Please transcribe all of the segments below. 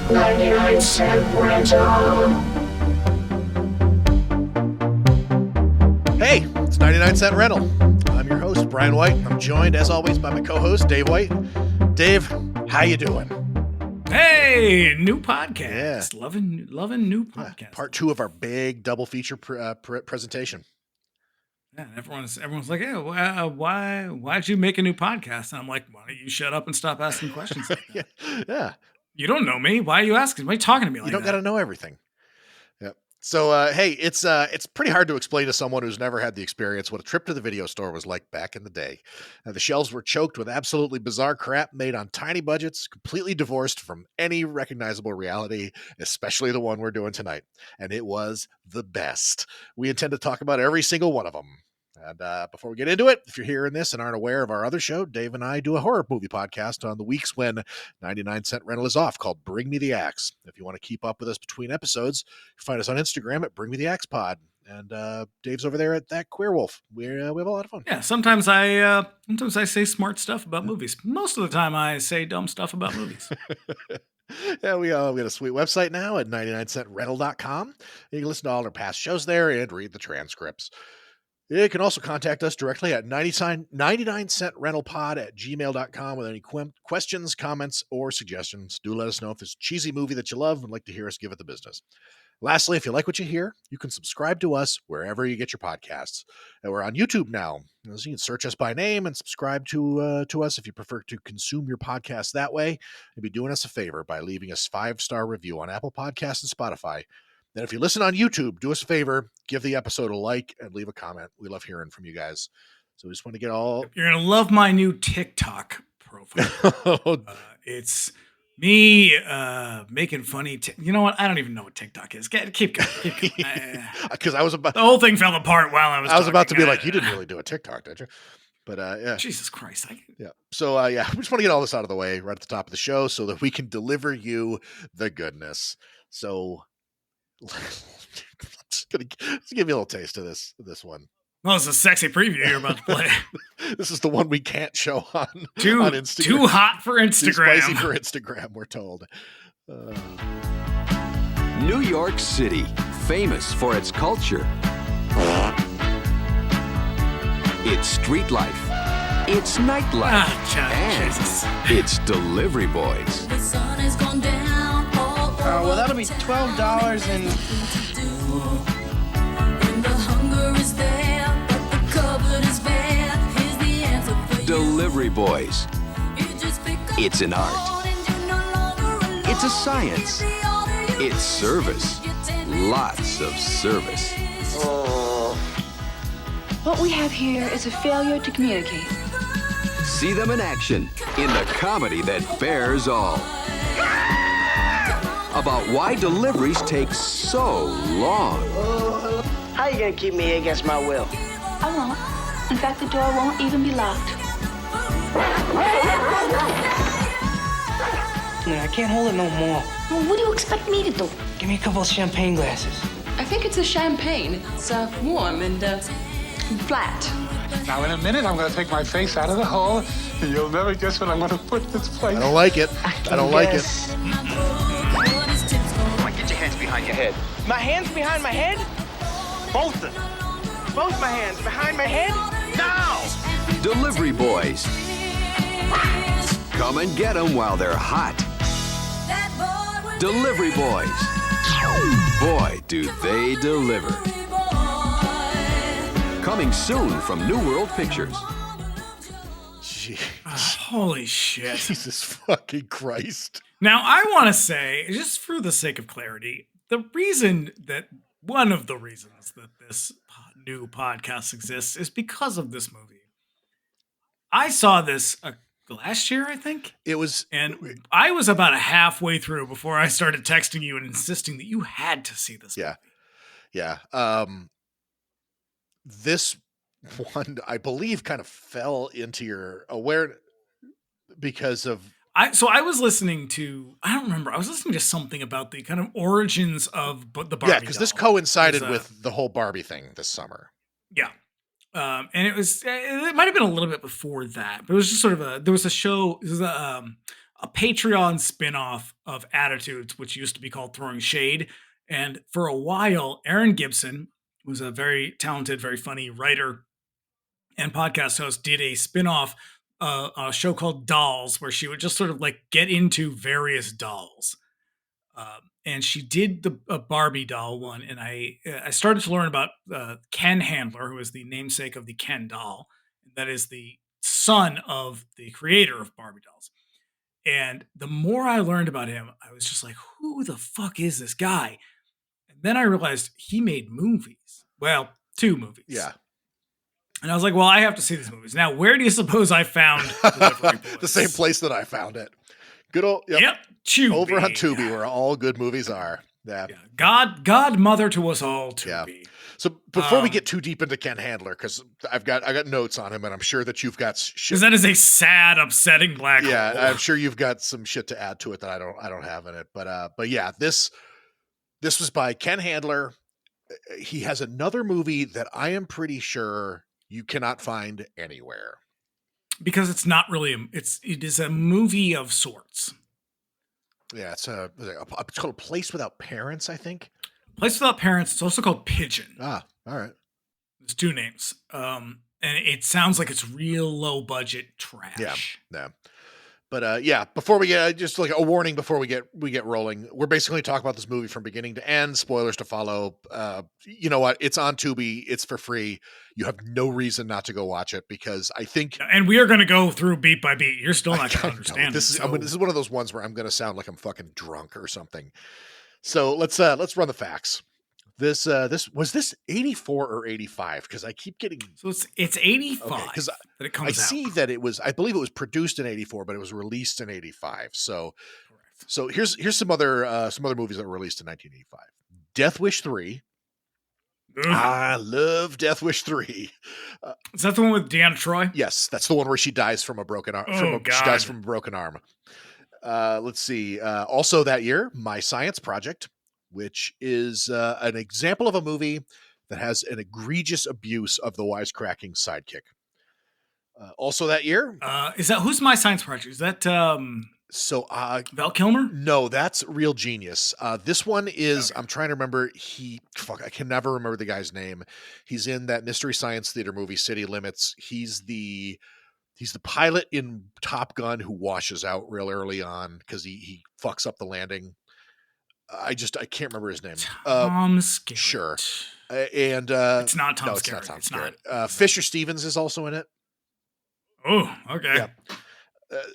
99-cent rental. Hey, it's 99 Cent Rental. I'm your host, Brian White. I'm joined, as always, by my co-host, Dave White. Dave, how you doing? Hey, new podcast. Yeah. Loving new podcast. Yeah, part 2 of our big double feature presentation. Yeah, everyone's like, hey, why'd you make a new podcast? And I'm like, why don't you shut up and stop asking questions like that? Yeah. You don't know me. Why are you asking? Why are you talking to me like that? You don't got to know everything. Yep. So, hey, it's pretty hard to explain to someone who's never had the experience what a trip to the video store was like back in the day. The shelves were choked with absolutely bizarre crap made on tiny budgets, completely divorced from any recognizable reality, especially the one we're doing tonight. And it was the best. We intend to talk about every single one of them. And before we get into it, if you're hearing this and aren't aware of our other show, Dave and I do a horror movie podcast on the weeks when 99 Cent Rental is off called Bring Me the Axe. If you want to keep up with us between episodes, you find us on Instagram at Bring Me the Axe Pod. And Dave's over there at That Queer Wolf. We have a lot of fun. Yeah, sometimes I say smart stuff about movies. Most of the time I say dumb stuff about movies. Yeah, we got a sweet website now at 99centrental.com. You can listen to all our past shows there and read the transcripts. You can also contact us directly at 99centrentalpod@gmail.com with any questions, comments, or suggestions. Do let us know if there's a cheesy movie that you love and would like to hear us give it the business. Lastly, if you like what you hear, you can subscribe to us wherever you get your podcasts. And we're on YouTube now. So you can search us by name and subscribe to us if you prefer to consume your podcast that way. You'd be doing us a favor by leaving us 5-star review on Apple Podcasts and Spotify. Then if you listen on YouTube, do us a favor, give the episode a like and leave a comment. We love hearing from you guys. So we just want to get all... You're going to love my new TikTok profile. It's me making funny... you know what? I don't even know what TikTok is. Keep going. Because I was about... The whole thing fell apart while I was talking. About to be like, you didn't really do a TikTok, did you? But yeah. Jesus Christ. Yeah. So yeah, we just want to get all this out of the way right at the top of the show so that we can deliver you the goodness. So... let's give you a little taste of this one. Well, it's a sexy preview you're about to play. This is the one we can't show on Instagram. Too hot for Instagram. Too spicy for Instagram, we're told. New York City, famous for its culture. It's street life. It's nightlife. Jesus. It's delivery boys. The sun has gone down. Well, that'll be $12 and... The hunger is there, but the cupboard is bare. Here's the answer for Delivery boys. It's an art. It's It's a science. It's service. Lots of service. What we have here is a failure to communicate. See them in action in the comedy that bears all. About why deliveries take so long. How you gonna keep me here against my will? I won't. In fact, the door won't even be locked. I can't hold it no more. Well, what do you expect me to do? Give me a couple of champagne glasses. I think it's a champagne. It's warm and flat. Now, in a minute, I'm going to take my face out of the hole, and you'll never guess what I'm going to put in this place. I don't like it. I don't like it. Come on, get your hands behind your head. My hands behind my head? Both of them. Both my hands behind my head? Now! Delivery boys. Come and get them while they're hot. Delivery boys. Boy, do they deliver. Coming soon from New World Pictures. Holy shit. Jesus fucking Christ. Now, I want to say, just for the sake of clarity, one of the reasons that this new podcast exists is because of this movie. I saw this last year, I think. It was. And I was about halfway through before I started texting you and insisting that you had to see this movie. Yeah. This one, I believe, kind of fell into your awareness because of... I was listening to, I don't remember, I was listening to something about the kind of origins of the Barbie doll. Yeah, because this coincided with the whole Barbie thing this summer. Yeah. And it might have been a little bit before that, but it was just sort of there was a show, it was a Patreon spin-off of Attitudes, which used to be called Throwing Shade. And for a while, Aaron Gibson, who's a very talented, very funny writer and podcast host, did a spin-off a show called Dolls, where she would just sort of like get into various dolls. And she did the Barbie doll one, and I started to learn about Ken Handler, who is the namesake of the Ken doll. That is the son of the creator of Barbie dolls. And the more I learned about him, I was just like, who the fuck is this guy? And then I realized he made movies. Well, 2 movies. Yeah. And I was like, well, I have to see these movies. Now, where do you suppose I found Delivery Boys? The same place that I found it. Good old Tubi. Over on Tubi, where all good movies are. Yeah. Godmother to us all, Tubi. Yeah. So before we get too deep into Ken Handler, because I got notes on him, and I'm sure that you've got shit. Because that is a sad, upsetting black hole. Yeah, I'm sure you've got some shit to add to it that I don't have in it. But yeah, this was by Ken Handler. He has another movie that I am pretty sure you cannot find anywhere. Because it's not really it is a movie of sorts. Yeah, it's called A Place Without Parents, I think. Place Without Parents. It's also called Pigeon. Ah, all right. There's 2 names. And it sounds like it's real low budget trash. Yeah. But yeah, before we get just like a warning before we get rolling, we're basically talking about this movie from beginning to end. Spoilers to follow. You know what? It's on Tubi. It's for free. You have no reason not to go watch it, because I think. And we are going to go through beat by beat. You're still not going to understand. This is one of those ones where I'm going to sound like I'm fucking drunk or something. So let's run the facts. This was this 84 or 85? Because I keep getting. So it's 85 because that it comes I out. see that it was. I believe it was produced in 84, but it was released in 85. So, Correct. so here's some other movies that were released in 1985. Death Wish 3. I love Death Wish 3. Is that the one with Deanna Troy? Yes, that's the one where she dies from a broken arm. She dies from a broken arm. Let's see. Also that year, My Science Project, which is an example of a movie that has an egregious abuse of the wisecracking sidekick. Also that year, Who's My Science Project? Is that Val Kilmer? No, that's Real Genius. This one is, okay. I'm trying to remember. I can never remember the guy's name. He's in that Mystery Science Theater movie, City Limits. He's the pilot in Top Gun who washes out real early on because he fucks up the landing. I can't remember his name. Tom Skerritt. Sure. And it's not Tom Skerritt. It's not Tom Skerritt. Fisher Stevens is also in it. Oh, okay. Yeah.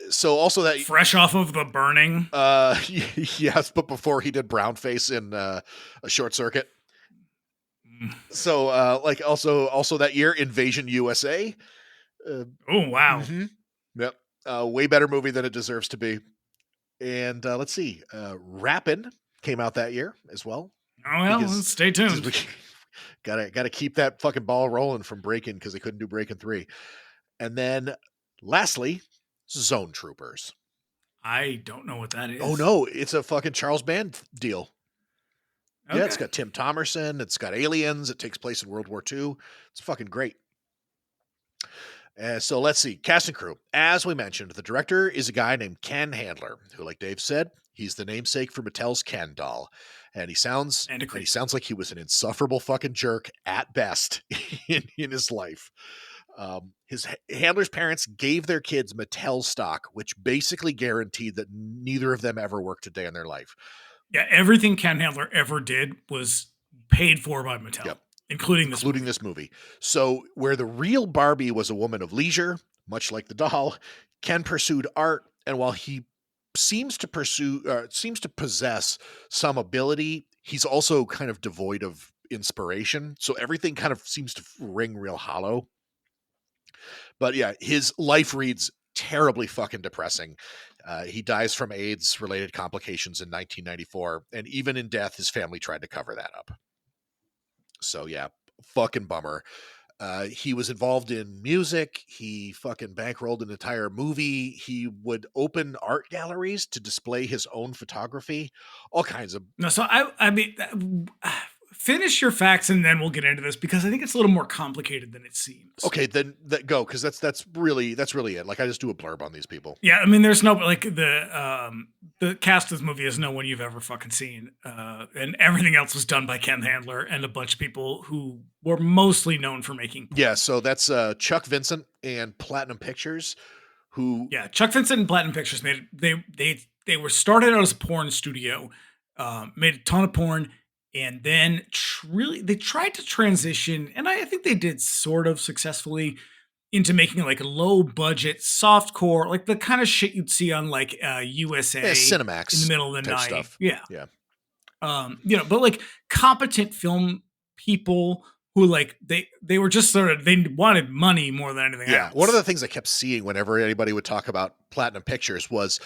So also that fresh off of The Burning. Yes, but before he did brownface in a Short Circuit. So also that year, Invasion USA. Oh wow. Mm-hmm. Yep. Way better movie than it deserves to be. And let's see. Rappin' came out that year as well. Oh well, stay tuned. Gotta keep that fucking ball rolling from Breakin', because they couldn't do Breakin' 3. And then lastly, Zone Troopers. I don't know what that is. Oh no, it's a fucking Charles Band deal. Okay. Yeah, it's got Tim Thomerson. It's got aliens. It takes place in World War II. It's fucking great. So let's see. Cast and crew. As we mentioned, the director is a guy named Ken Handler, who, like Dave said, he's the namesake for Mattel's Ken doll. And he sounds like he was an insufferable fucking jerk at best in his life. His Handler's parents gave their kids Mattel stock, which basically guaranteed that neither of them ever worked a day in their life. Yeah, everything Ken Handler ever did was paid for by Mattel. Yep. Including this movie. So where the real Barbie was a woman of leisure, much like the doll, Ken pursued art, and while he seems to possess some ability, he's also kind of devoid of inspiration. So everything kind of seems to ring real hollow. But yeah, his life reads terribly fucking depressing. He dies from AIDS-related complications in 1994, and even in death, his family tried to cover that up. So yeah, fucking bummer. He was involved in music. He fucking bankrolled an entire movie. He would open art galleries to display his own photography. All kinds of. No, so I mean, finish your facts and then we'll get into this because I think it's a little more complicated than it seems. Okay, then go, because that's really it. Like, I just do a blurb on these people. Yeah, I mean, there's no like the cast of this movie is no one you've ever fucking seen, and everything else was done by Ken Handler and a bunch of people who were mostly known for making. Yeah, so that's Chuck Vincent and Platinum Pictures, who Chuck Vincent and Platinum Pictures made they were started out as a porn studio, made a ton of porn. And then they tried to transition, and I think they did sort of successfully, into making like a low budget softcore, like the kind of shit you'd see on like USA Cinemax in the middle of the night stuff. Yeah. Yeah. But like competent film people who like they were just sort of, they wanted money more than anything else. One of the things I kept seeing whenever anybody would talk about Platinum Pictures was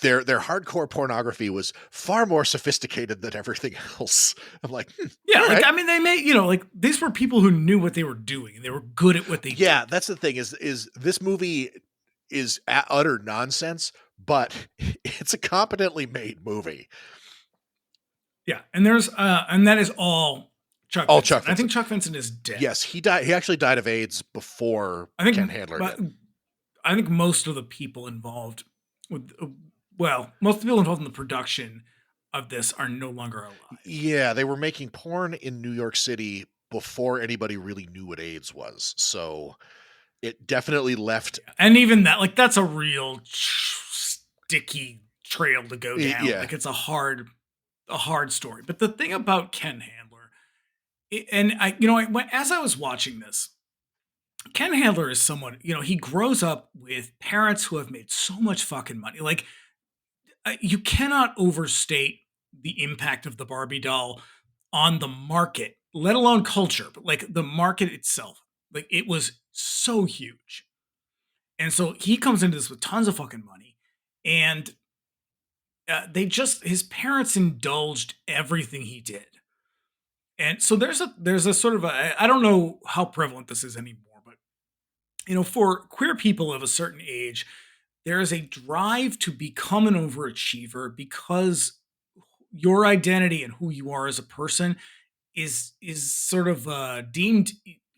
their hardcore pornography was far more sophisticated than everything else. I'm like, right. I mean, they made, like these were people who knew what they were doing and they were good at what they did. Yeah, that's the thing is this movie is utter nonsense, but it's a competently made movie. Yeah, and there's and that is all Chuck Vincent. I think Chuck Vincent is dead. Yes, he died. He actually died of AIDS before Ken Handler did. I think most of the people involved with, most of the people involved in the production of this are no longer alive. Yeah, they were making porn in New York City before anybody really knew what AIDS was. So it definitely left. And even that, like, that's a real sticky trail to go down. Yeah. Like, it's a hard story. But the thing about Ken Handler, as I was watching this, Ken Handler is someone, he grows up with parents who have made so much fucking money. Like, you cannot overstate the impact of the Barbie doll on the market, let alone culture, but like the market itself. Like, it was so huge. And so he comes into this with tons of fucking money, and his parents indulged everything he did. And so there's a sort of I don't know how prevalent this is anymore, but for queer people of a certain age, there is a drive to become an overachiever because your identity and who you are as a person is sort of deemed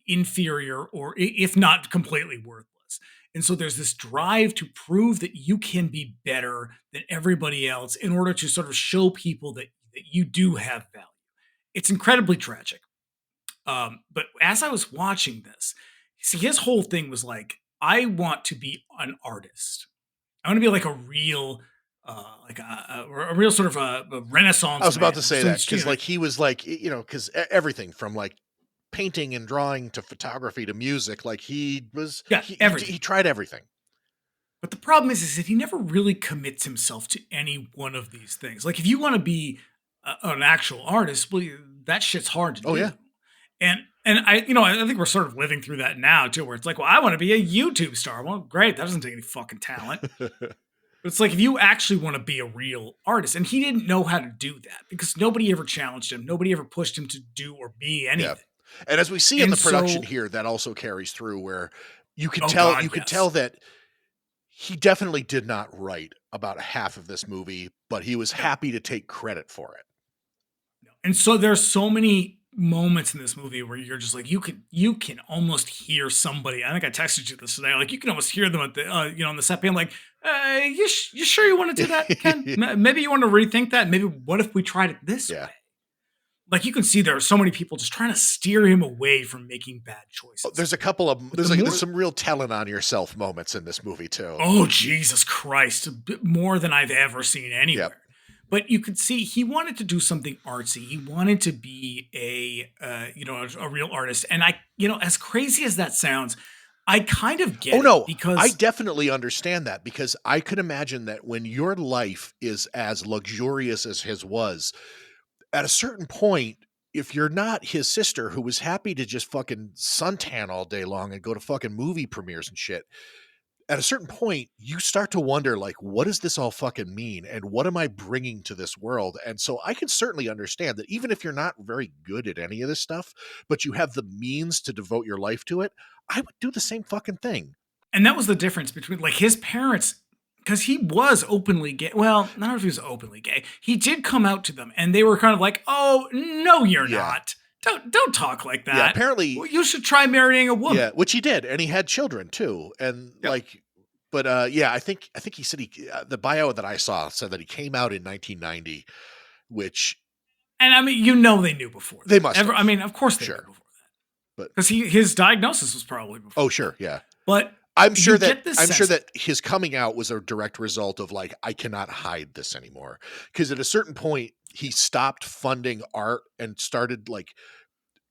inferior, or if not completely worthless. And so there's this drive to prove that you can be better than everybody else in order to sort of show people that you do have value. It's incredibly tragic. But as I was watching this, see, his whole thing was like, I want to be an artist. I want to be like a real, a real sort of a Renaissance. I was about to say that because, like, he was like, because everything from like painting and drawing to photography to music, like he tried everything. But the problem is that he never really commits himself to any one of these things. Like, if you want to be an actual artist, well, that shit's hard to do. Oh yeah. And I think we're sort of living through that now too, where it's like, well, I want to be a YouTube star. Well, great. That doesn't take any fucking talent. But it's like, if you actually want to be a real artist, and he didn't know how to do that because nobody ever challenged him. Nobody ever pushed him to do or be anything. Yeah. And as we see in the production here, that also carries through where you could tell that he definitely did not write about half of this movie, but he was happy to take credit for it. And so there's so many moments in this movie where you're just like, you can almost hear somebody. I think I texted you this today. Like, you can almost hear them at the on the set being like, you sure you want to do that, Ken? Maybe you want to rethink that. Maybe what if we tried it this way? Like, you can see there are so many people just trying to steer him away from making bad choices. There's a couple of there's some real telling on yourself moments in this movie too. Oh, Jesus Christ. More than I've ever seen anywhere. Yep. But you could see he wanted to do something artsy. He wanted to be a real artist. And as crazy as that sounds, I kind of get it. Because I definitely understand that, because I could imagine that when your life is as luxurious as his was, at a certain point, if you're not his sister who was happy to just fucking suntan all day long and go to fucking movie premieres and shit, at a certain point, you start to wonder, like, what does this all fucking mean? And what am I bringing to this world? And so I can certainly understand that even if you're not very good at any of this stuff, but you have the means to devote your life to it, I would do the same fucking thing. And that was the difference between, like, his parents because he was openly gay. Well, I don't know if he was openly gay. He did come out to them, and they were kind of like, "Oh no, you're not. Don't talk like that. Yeah, apparently, well, you should try marrying a woman." Yeah, which he did, and he had children too, and But yeah, I think he said the bio that I saw said that he came out in 1990, which, and I mean, they knew before. They must. I mean, of course they knew before that, because his diagnosis was probably before. Oh, sure, yeah. But I'm sure that his coming out was a direct result of like, I cannot hide this anymore, because at a certain point he stopped funding art and started like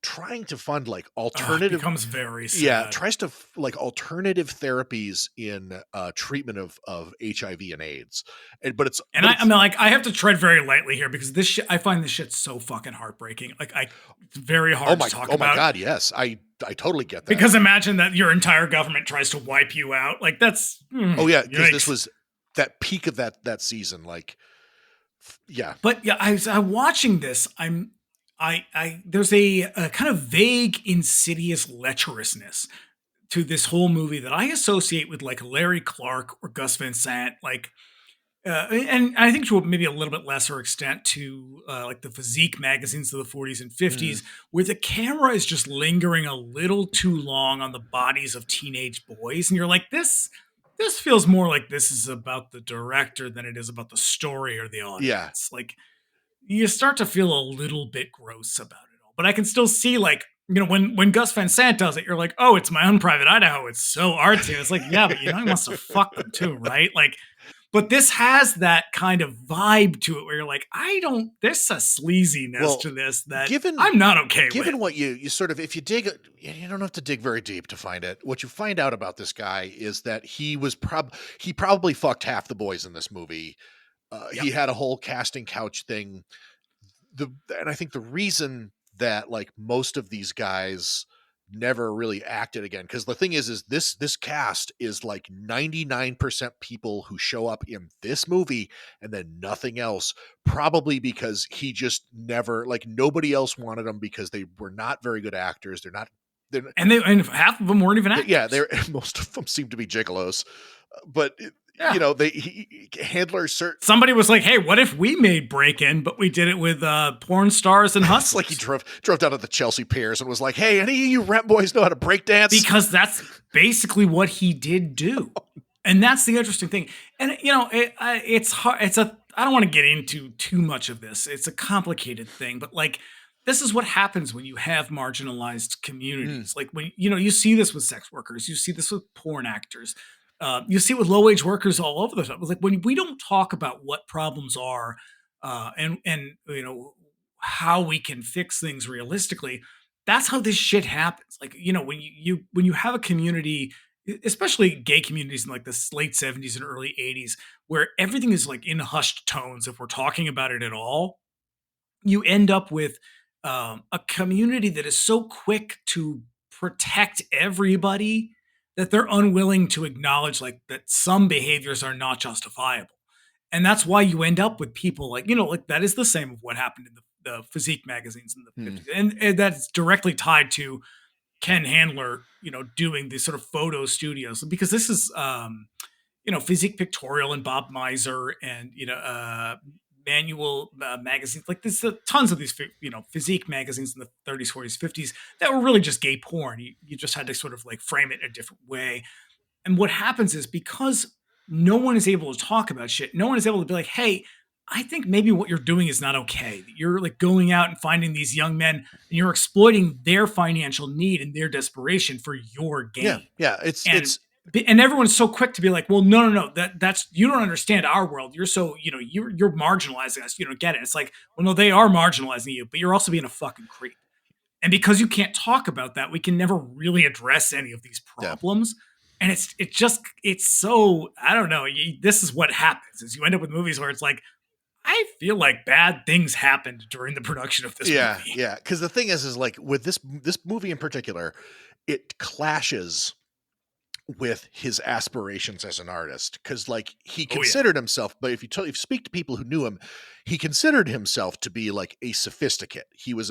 trying to fund like alternative. It becomes very sad. Tries to like alternative therapies in treatment of HIV and AIDS, I mean, like, I have to tread very lightly here because this shit, I find this shit so fucking heartbreaking. Like, it's very hard to talk about. Oh my god, yes, I totally get that. Because imagine that your entire government tries to wipe you out. Like, that's oh yeah, because this was that peak of that season. Like, yeah, but yeah, I'm watching this. There's a kind of vague, insidious lecherousness to this whole movie that I associate with like Larry Clark or Gus Van Sant, like, and I think to maybe a little bit lesser extent to like the physique magazines of the 40s and 50s, where the camera is just lingering a little too long on the bodies of teenage boys, and you're like, this feels more like this is about the director than it is about the story or the audience. Like, you start to feel a little bit gross about it all. But I can still see, like, when Gus Van Sant does it, you're like, oh, it's my own private Idaho. It's so artsy. And it's like, yeah, but he wants to fuck them too, right? Like, but this has that kind of vibe to it where you're like, there's a sleaziness to this that I'm not okay with. Given what you sort of, if you dig, you don't have to dig very deep to find it. What you find out about this guy is that he probably fucked half the boys in this movie. He had a whole casting couch thing. And I think the reason that like most of these guys never really acted again, because the thing is this cast is like 99% people who show up in this movie and then nothing else, probably because he just never, like, nobody else wanted them because they were not very good actors. And half of them weren't even actors. Yeah, most of them seem to be gigolos, but handlers. Somebody was like, "Hey, what if we made Break-In, but we did it with porn stars and hustlers?" It's like he drove down to the Chelsea Piers and was like, "Hey, any of you rap boys know how to break dance?" Because that's basically what he did do, and that's the interesting thing. And it's hard. I don't want to get into too much of this. It's a complicated thing, but like, this is what happens when you have marginalized communities. Like, when you see this with sex workers, you see this with porn actors. You see it with low-wage workers all over the time. It's like, when we don't talk about what problems are and how we can fix things realistically, that's how this shit happens. Like, when you have a community, especially gay communities in like the late 70s and early 80s, where everything is like in hushed tones, if we're talking about it at all, you end up with a community that is so quick to protect everybody that they're unwilling to acknowledge like that some behaviors are not justifiable. And that's why you end up with people like, like that is the same of what happened in the physique magazines in the 50s. And that's directly tied to Ken Handler, doing these sort of photo studios, because this is, Physique Pictorial and Bob Miser and, manual magazines. Like, there's tons of these, physique magazines in the 30s, 40s, 50s that were really just gay porn. You just had to sort of like frame it in a different way. And what happens is, because no one is able to talk about shit, no one is able to be like, hey, I think maybe what you're doing is not okay. You're like going out and finding these young men and you're exploiting their financial need and their desperation for your gain. Yeah. And everyone's so quick to be like, well, no, that's, you don't understand our world. You're so, you're marginalizing us. You don't get it. It's like, well, no, they are marginalizing you, but you're also being a fucking creep. And because you can't talk about that, we can never really address any of these problems. Yeah. And it's so, I don't know. This is what happens, is you end up with movies where it's like, I feel like bad things happened during the production of this movie. Yeah. Because the thing is like, with this movie in particular, it clashes with his aspirations as an artist, because like he considered himself, but if you speak to people who knew him, he considered himself to be like a sophisticate. He was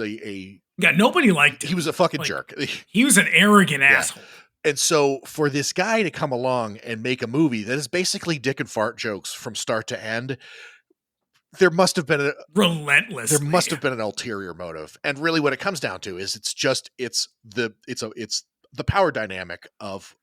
nobody liked him. He was a fucking jerk. He was an arrogant asshole. And so for this guy to come along and make a movie that is basically dick and fart jokes from start to end, there must have been relentlessly. an ulterior motive. And really what it comes down to is it's the power dynamic of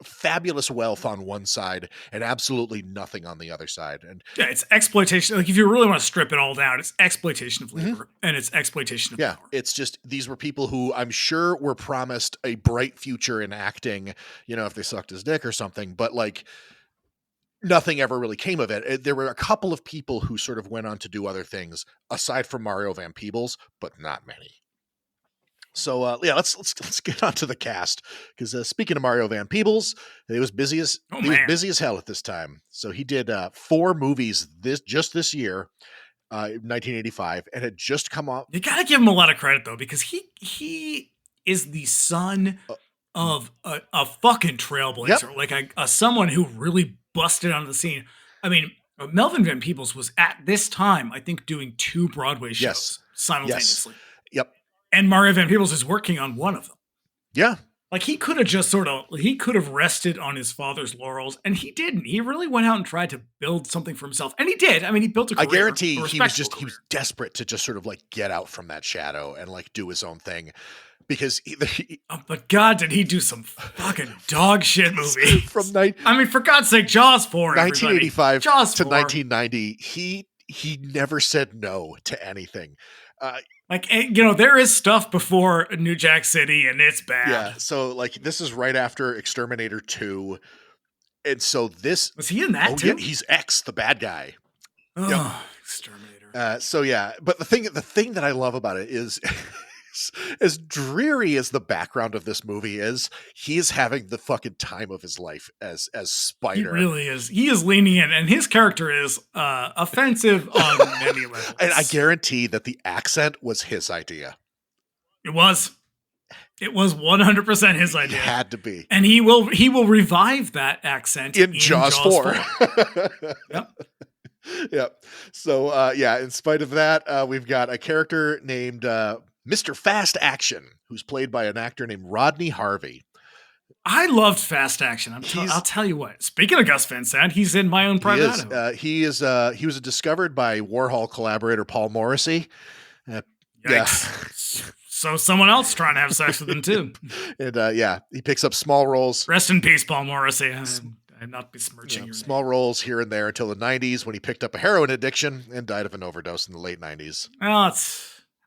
fabulous wealth on one side and absolutely nothing on the other side. And yeah, it's exploitation. Like if you really want to strip it all down, it's exploitation of labor and it's exploitation of power. It's just these were people who I'm sure were promised a bright future in acting, if they sucked his dick or something, but like nothing ever really came of it. There were a couple of people who sort of went on to do other things aside from Mario Van Peebles, but not many. So let's get on to the cast, because speaking of Mario Van Peebles, he was busy as hell at this time. So he did 4 movies this year, 1985, and had just come out. You gotta give him a lot of credit though, because he is the son of a fucking trailblazer, like a someone who really busted onto the scene. I mean, Melvin Van Peebles was at this time, I think, doing 2 Broadway shows simultaneously. Yep. And Mario Van Peebles is working on one of them. Yeah. Like he could have rested on his father's laurels, and he didn't. He really went out and tried to build something for himself. And he did. I mean, he built a career. I guarantee he was desperate to just sort of like get out from that shadow and like do his own thing. Because but God, did he do some fucking dog shit movies I mean, for God's sake, Jaws 4, 1985 Jaws to 4. 1990, he never said no to anything. There is stuff before New Jack City, and it's bad. Yeah, so like this is right after Exterminator 2, and so this was he in that too? Yeah, he's X, the bad guy. Exterminator. So yeah, but the thing that I love about it is. As dreary as the background of this movie is, he is having the fucking time of his life as Spider. He really is. He is leaning in, and his character is offensive on many levels. And I guarantee that the accent was his idea. It was 100% his idea. It had to be. And he will revive that accent in Jaws 4. Yep. Yep. So in spite of that, we've got a character named Mr. Fast Action, who's played by an actor named Rodney Harvey. I loved Fast Action. I'll tell you what. Speaking of Gus Van Sant, he's in My Own Private Idaho. He was discovered by Warhol collaborator Paul Morrissey. So someone else trying to have sex with him too. And he picks up small roles. Rest in peace, Paul Morrissy. I'm not besmirching your small name. roles here and there until the 90s, when he picked up a heroin addiction and died of an overdose in the late 90s. Oh,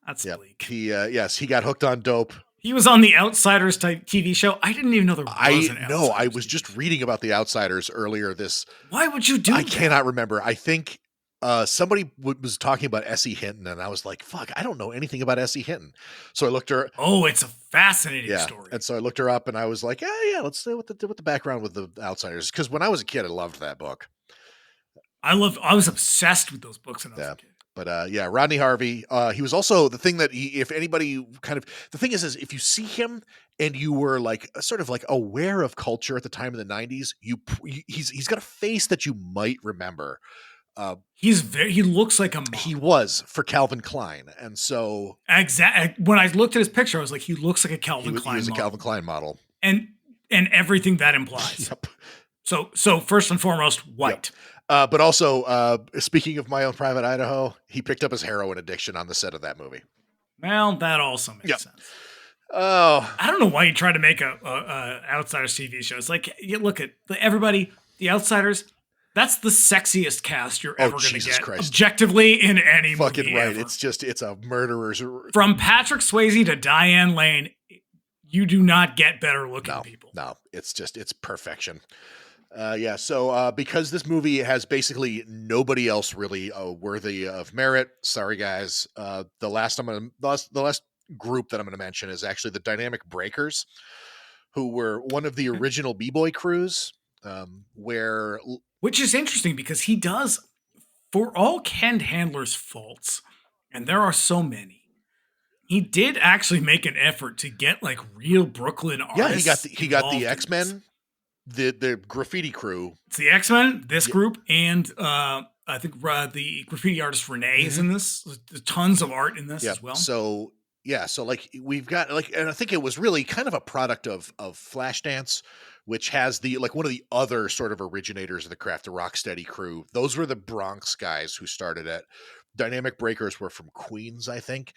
that's bleak. He got hooked on dope. He was on the Outsiders type TV show. I didn't even know there was an Outsiders. No, I was just reading about the Outsiders earlier. Why would you do that? I cannot remember. I think somebody was talking about Essie Hinton, and I was like, fuck, I don't know anything about Essie Hinton. So I looked her. Oh, it's a fascinating story. And so I looked her up, and I was like, let's see what the background with the Outsiders. Because when I was a kid, I loved that book. I was obsessed with those books when I was a kid. But Rodney Harvey, he was also the thing that the thing is if you see him and you were like sort of like aware of culture at the time in the 90s, he's got a face that you might remember. He looks like a model. He was for Calvin Klein. And so when I looked at his picture, I was like, he looks like a Calvin Klein model. He was a Calvin Klein model. And everything that implies. Yep. So first and foremost, white. Yep. But also, speaking of My Own Private Idaho, he picked up his heroin addiction on the set of that movie. Well, that also makes sense. Oh, I don't know why you tried to make a Outsiders TV show. It's like, you look at everybody, the Outsiders. That's the sexiest cast you're ever going to get, objectively, in any fucking movie right. ever. It's a murderer's. From Patrick Swayze to Diane Lane, you do not get better looking people. No, it's perfection. So because this movie has basically nobody else really worthy of merit, sorry guys. The last group that I'm going to mention is actually the Dynamic Breakers, who were one of the original B-boy crews. Which is interesting because he does, for all Ken Handler's faults, and there are so many, he did actually make an effort to get like real Brooklyn artists. Yeah, he got the X-Men. The graffiti crew. It's the X-Men, this group, and I think the graffiti artist Renee is in this. There's tons of art in this as well. So Yeah, so like we've got like, and I think it was really kind of a product of Flashdance, which has the like one of the other sort of originators of the craft, the Rocksteady crew. Those were the Bronx guys who started it. Dynamic Breakers were from Queens, I think.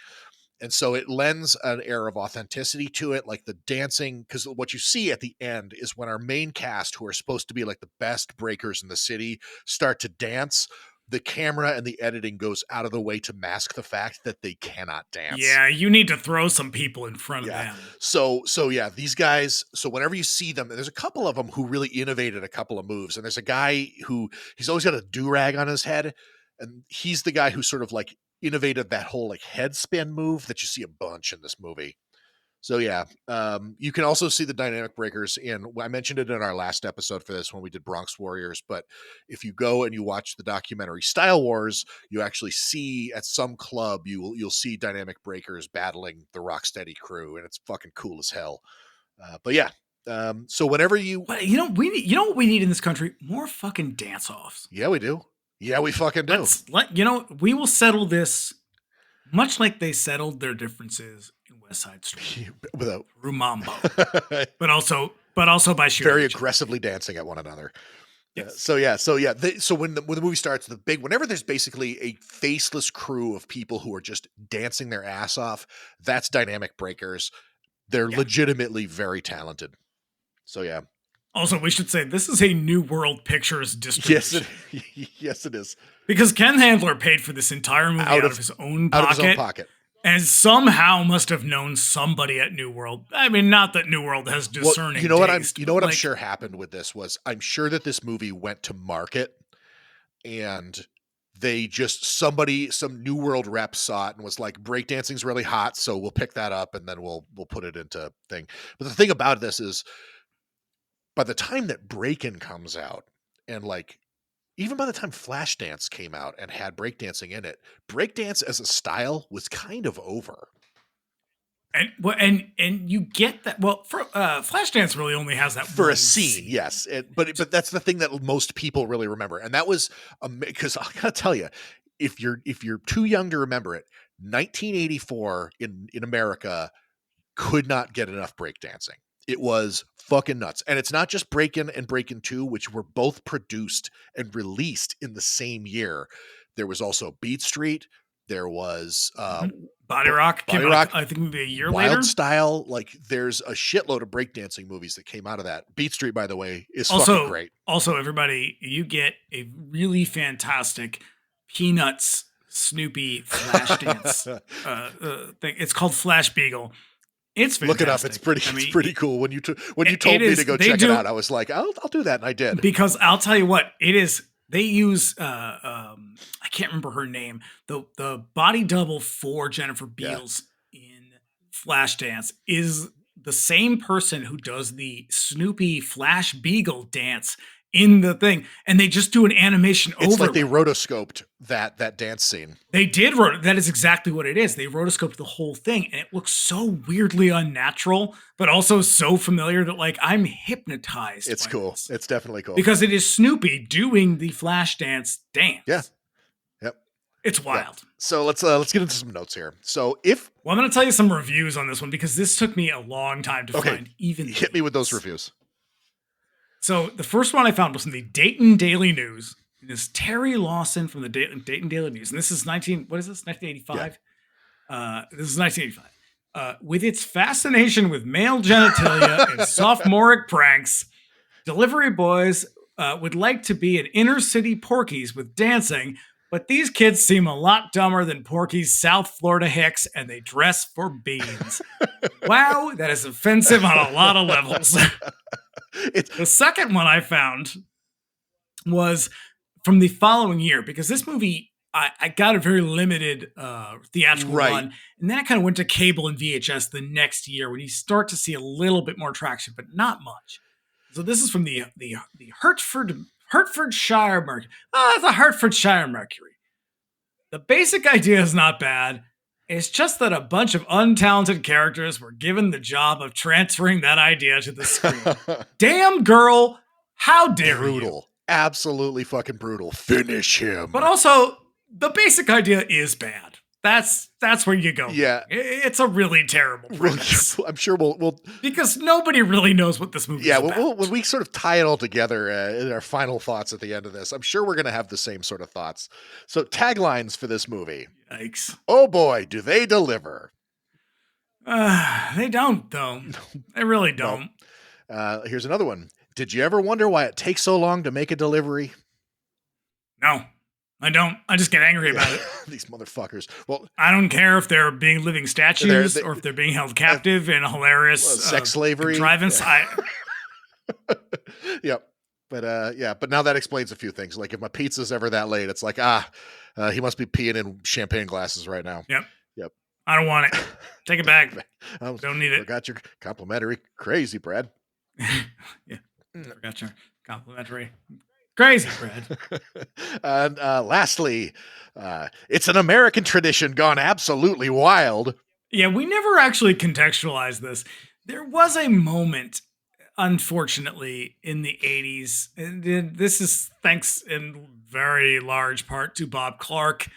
And so it lends an air of authenticity to it, like the dancing, because what you see at the end is when our main cast, who are supposed to be like the best breakers in the city, start to dance. The camera and the editing goes out of the way to mask the fact that they cannot dance. Yeah, you need to throw some people in front of them. So yeah, these guys, so whenever you see them, there's a couple of them who really innovated a couple of moves. And there's a guy who he's always got a do-rag on his head. And he's the guy who sort of like innovated that whole like head spin move that you see a bunch in this movie. So yeah, you can also see the Dynamic Breakers in, I mentioned it in our last episode for this when we did Bronx Warriors, but if you go and you watch the documentary Style Wars, you actually see at some club, you'll see Dynamic Breakers battling the Rocksteady crew, and it's fucking cool as hell. But yeah, so whenever Well, you know what we need in this country? More fucking dance-offs. Yeah, we do. Yeah, we fucking do. We will settle this much like they settled their differences in West Side Story. Without Rumambo. but also by shooting. Very aggressively dancing at one another. Yes. So when the movie starts, whenever there's basically a faceless crew of people who are just dancing their ass off, that's Dynamic Breakers. They're legitimately very talented. So yeah. Also, we should say this is a New World Pictures distribution. Yes, it is. Because Ken Handler paid for this entire movie out of his own pocket. Out of his own pocket. And somehow must have known somebody at New World. I mean, not that New World has discerning taste. You know what I'm sure happened with this was I'm sure that this movie went to market and they just some New World rep saw it and was like, breakdancing's really hot, so we'll pick that up and then we'll put it into thing. But the thing about this is, by the time that Breakin' comes out, and like even by the time Flashdance came out and had breakdancing in it, breakdance as a style was kind of over. And you get that. Well, for Flashdance really only has that for a scene, yes. But that's the thing that most people really remember, and that was because I gotta tell you, if you're too young to remember it, 1984 in America could not get enough breakdancing. It was fucking nuts. And it's not just Breakin' and Breakin' 2, which were both produced and released in the same year. There was also Beat Street. There was Body Rock. I think maybe a year later. Wild Style. Like, there's a shitload of breakdancing movies that came out of that. Beat Street, by the way, is fucking great. Also, everybody, you get a really fantastic Peanuts Snoopy Flashdance thing. It's called Flash Beagle. It's fantastic. Look it up. It's pretty cool. When you told me to go check it out, I was like, I'll do that, and I did. Because I'll tell you what, it is. They use I can't remember her name. The body double for Jennifer Beals in Flashdance is the same person who does the Snoopy Flash Beagle dance in the thing, and they just do an animation over. It's like they rotoscoped that dance scene. They did that is exactly what it is. They rotoscoped the whole thing, and it looks so weirdly unnatural, but also so familiar that like I'm hypnotized. It's cool. This. It's definitely cool because it is Snoopy doing the Flashdance dance. Yeah. Yep. It's wild. Yeah. So let's get into some notes here. So I'm going to tell you some reviews on this one because this took me a long time to find. Even hit me with those reviews. So the first one I found was from the Dayton Daily News. It is Terry Lawson from the Dayton Daily News. And this is 1985? Yeah. This is 1985. With its fascination with male genitalia and sophomoric pranks, delivery boys would like to be an inner city Porky's with dancing, but these kids seem a lot dumber than Porky's South Florida hicks, and they dress for beans. Wow, that is offensive on a lot of levels. The second one I found was from the following year, because this movie, I got a very limited theatrical run, and then I kind of went to cable and VHS the next year when you start to see a little bit more traction, but not much. So this is from the Hertfordshire Mercury. It's a Hertfordshire Mercury. The basic idea is not bad. It's just that a bunch of untalented characters were given the job of transferring that idea to the screen. Damn, girl, how dare you? Brutal. Absolutely fucking brutal. Finish him. But also, the basic idea is bad. That's where you go. Yeah. It's a really terrible premise. I'm sure we'll because nobody really knows what this movie is about. when we sort of tie it all together in our final thoughts at the end of this, I'm sure we're going to have the same sort of thoughts. So taglines for this movie. Yikes. Oh boy, do they deliver. They don't, though. They really don't. Here's another one. Did you ever wonder why it takes so long to make a delivery? No, I don't. I just get angry about it. These motherfuckers. Well, I don't care if they're being living statues or if they're being held captive in a hilarious sex slavery contrivance. Yep. But now that explains a few things. Like if my pizza's ever that late, it's like, he must be peeing in champagne glasses right now. Yep. Yep. I don't want it. Take it back. Don't need it. Forgot your complimentary. Crazy, Brad. Yeah. Forgot your complimentary. Crazy, Brad. And lastly, it's an American tradition gone absolutely wild. Yeah, we never actually contextualized this. There was a moment, unfortunately, in the 80s, and this is thanks in very large part to Bob Clark,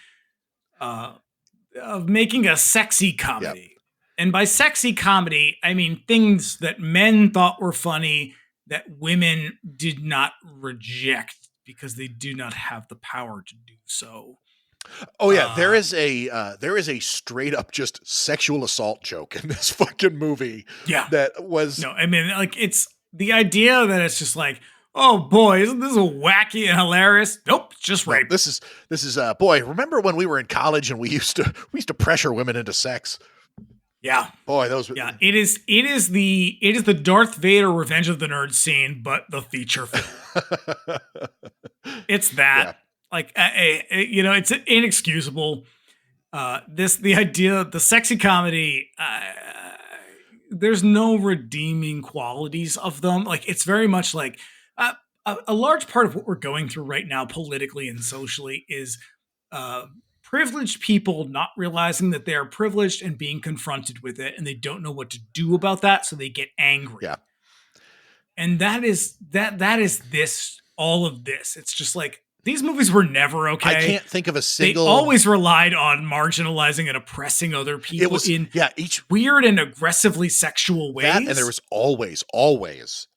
of making a sexy comedy. Yep. And by sexy comedy, I mean things that men thought were funny that women did not reject because they do not have the power to do so. Oh yeah, there is a straight up just sexual assault joke in this fucking movie. Yeah, that was no. I mean, like it's the idea that it's just like, oh boy, isn't this a wacky and hilarious? Nope, just rape. No, this is boy. Remember when we were in college and we used to pressure women into sex? Yeah, boy, those. Yeah, it is the Darth Vader Revenge of the Nerds scene, but the feature film. It's that. Yeah. Like, it's inexcusable. The idea, the sexy comedy, there's no redeeming qualities of them. Like, it's very much like a large part of what we're going through right now, politically and socially, is privileged people not realizing that they are privileged and being confronted with it, and they don't know what to do about that, so they get angry. Yeah, and that is this. All of this. It's just like. These movies were never okay. I can't think of a single. They always relied on marginalizing and oppressing other people each weird and aggressively sexual ways. And there was always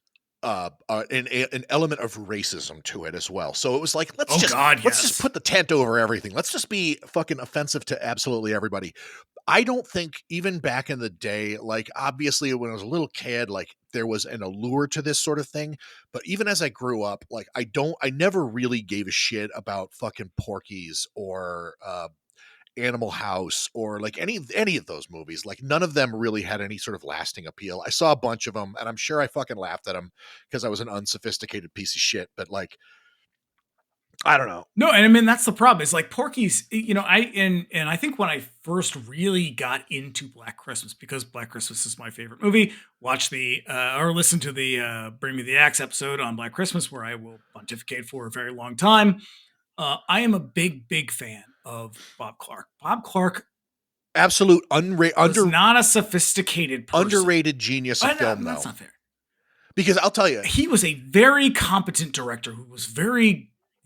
an element of racism to it as well. So it was like, let's just put the tent over everything. Let's just be fucking offensive to absolutely everybody. I don't think even back in the day, like obviously when I was a little kid, like there was an allure to this sort of thing. But even as I grew up, like I never really gave a shit about fucking Porky's or Animal House or like any of those movies. Like none of them really had any sort of lasting appeal. I saw a bunch of them and I'm sure I fucking laughed at them because I was an unsophisticated piece of shit. But like, I don't know. No, and I mean that's the problem. It's like Porky's, I think when I first really got into Black Christmas, because Black Christmas is my favorite movie, watch or listen to the Bring Me the Axe episode on Black Christmas, where I will pontificate for a very long time. I am a big fan of Bob Clark. Bob Clark, absolute not a sophisticated person. Underrated genius of film, that's though. not fair. Because I'll tell you, he was a very competent director who was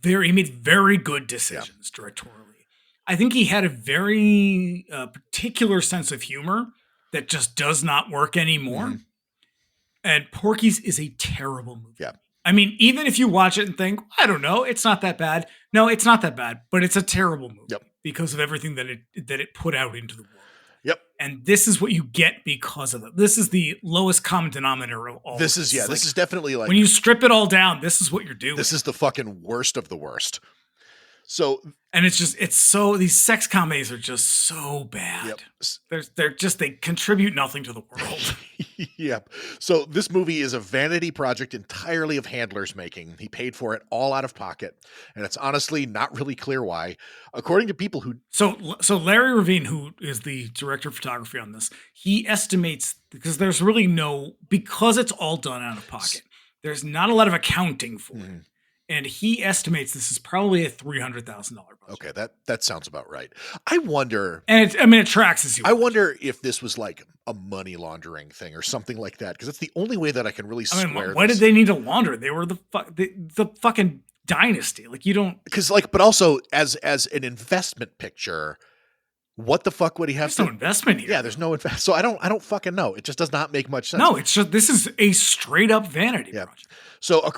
he made very good decisions directorially. I think he had a very particular sense of humor that just does not work anymore. Mm-hmm. And Porky's is a terrible movie. Yeah. I mean, even if you watch it and think, I don't know, it's not that bad. No, it's not that bad, but it's a terrible movie because of everything that it put out into the world. Yep. And this is what you get because of it. This is the lowest common denominator of all. This is definitely like when you strip it all down, this is what you're doing. This is the fucking worst of the worst. So, and these sex comedies are just so bad. Yep. They contribute nothing to the world. Yep. So this movie is a vanity project entirely of Handler's making. He paid for it all out of pocket, and it's honestly not really clear why. According to people who So Larry Ravine, who is the director of photography on this, he estimates because because it's all done out of pocket. There's not a lot of accounting for it. And he estimates this is probably a $300,000 budget. Okay, that sounds about right. I wonder, and it tracks as you. I wonder if this was like a money laundering thing or something like that, because it's the only way that I can really square. Why did they need to launder? They were the fucking dynasty. Like you don't because but also as an investment picture, what the fuck would he have There's no investment here. Yeah, there's no investment. So I don't fucking know. It just does not make much sense. No, it's just this is a straight up vanity project. So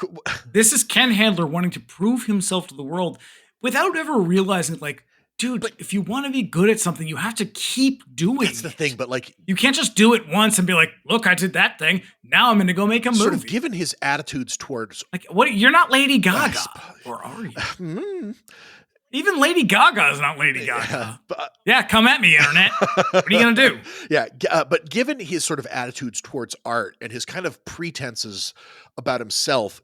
this is Ken Handler wanting to prove himself to the world without ever realizing, like, dude, but if you want to be good at something, you have to keep doing it. That's the thing, but like, you can't just do it once and be like, look, I did that thing. Now I'm going to go make a movie. Sort of given his attitudes towards, like, what? You're not Lady Gaga, or are you? Even Lady Gaga is not Lady Gaga. Yeah, come at me, internet. What are you going to do? Yeah, but given his sort of attitudes towards art and his kind of pretenses about himself,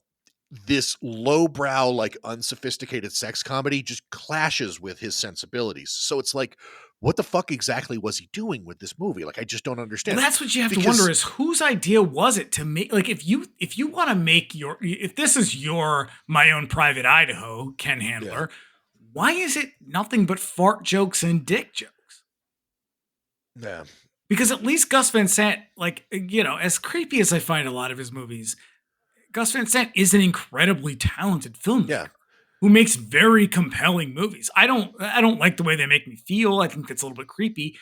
this lowbrow, like unsophisticated sex comedy just clashes with his sensibilities. So it's like, what the fuck exactly was he doing with this movie? Like, I just don't understand. Well, that's what you have to wonder is whose idea was it to make, like, if you want to make if this is your My Own Private Idaho, Ken Handler, why is it nothing but fart jokes and dick jokes? Yeah. Because at least Gus Van Sant, like, as creepy as I find a lot of his movies, Gus Van Sant is an incredibly talented filmmaker who makes very compelling movies. I don't like the way they make me feel. I think it's a little bit creepy.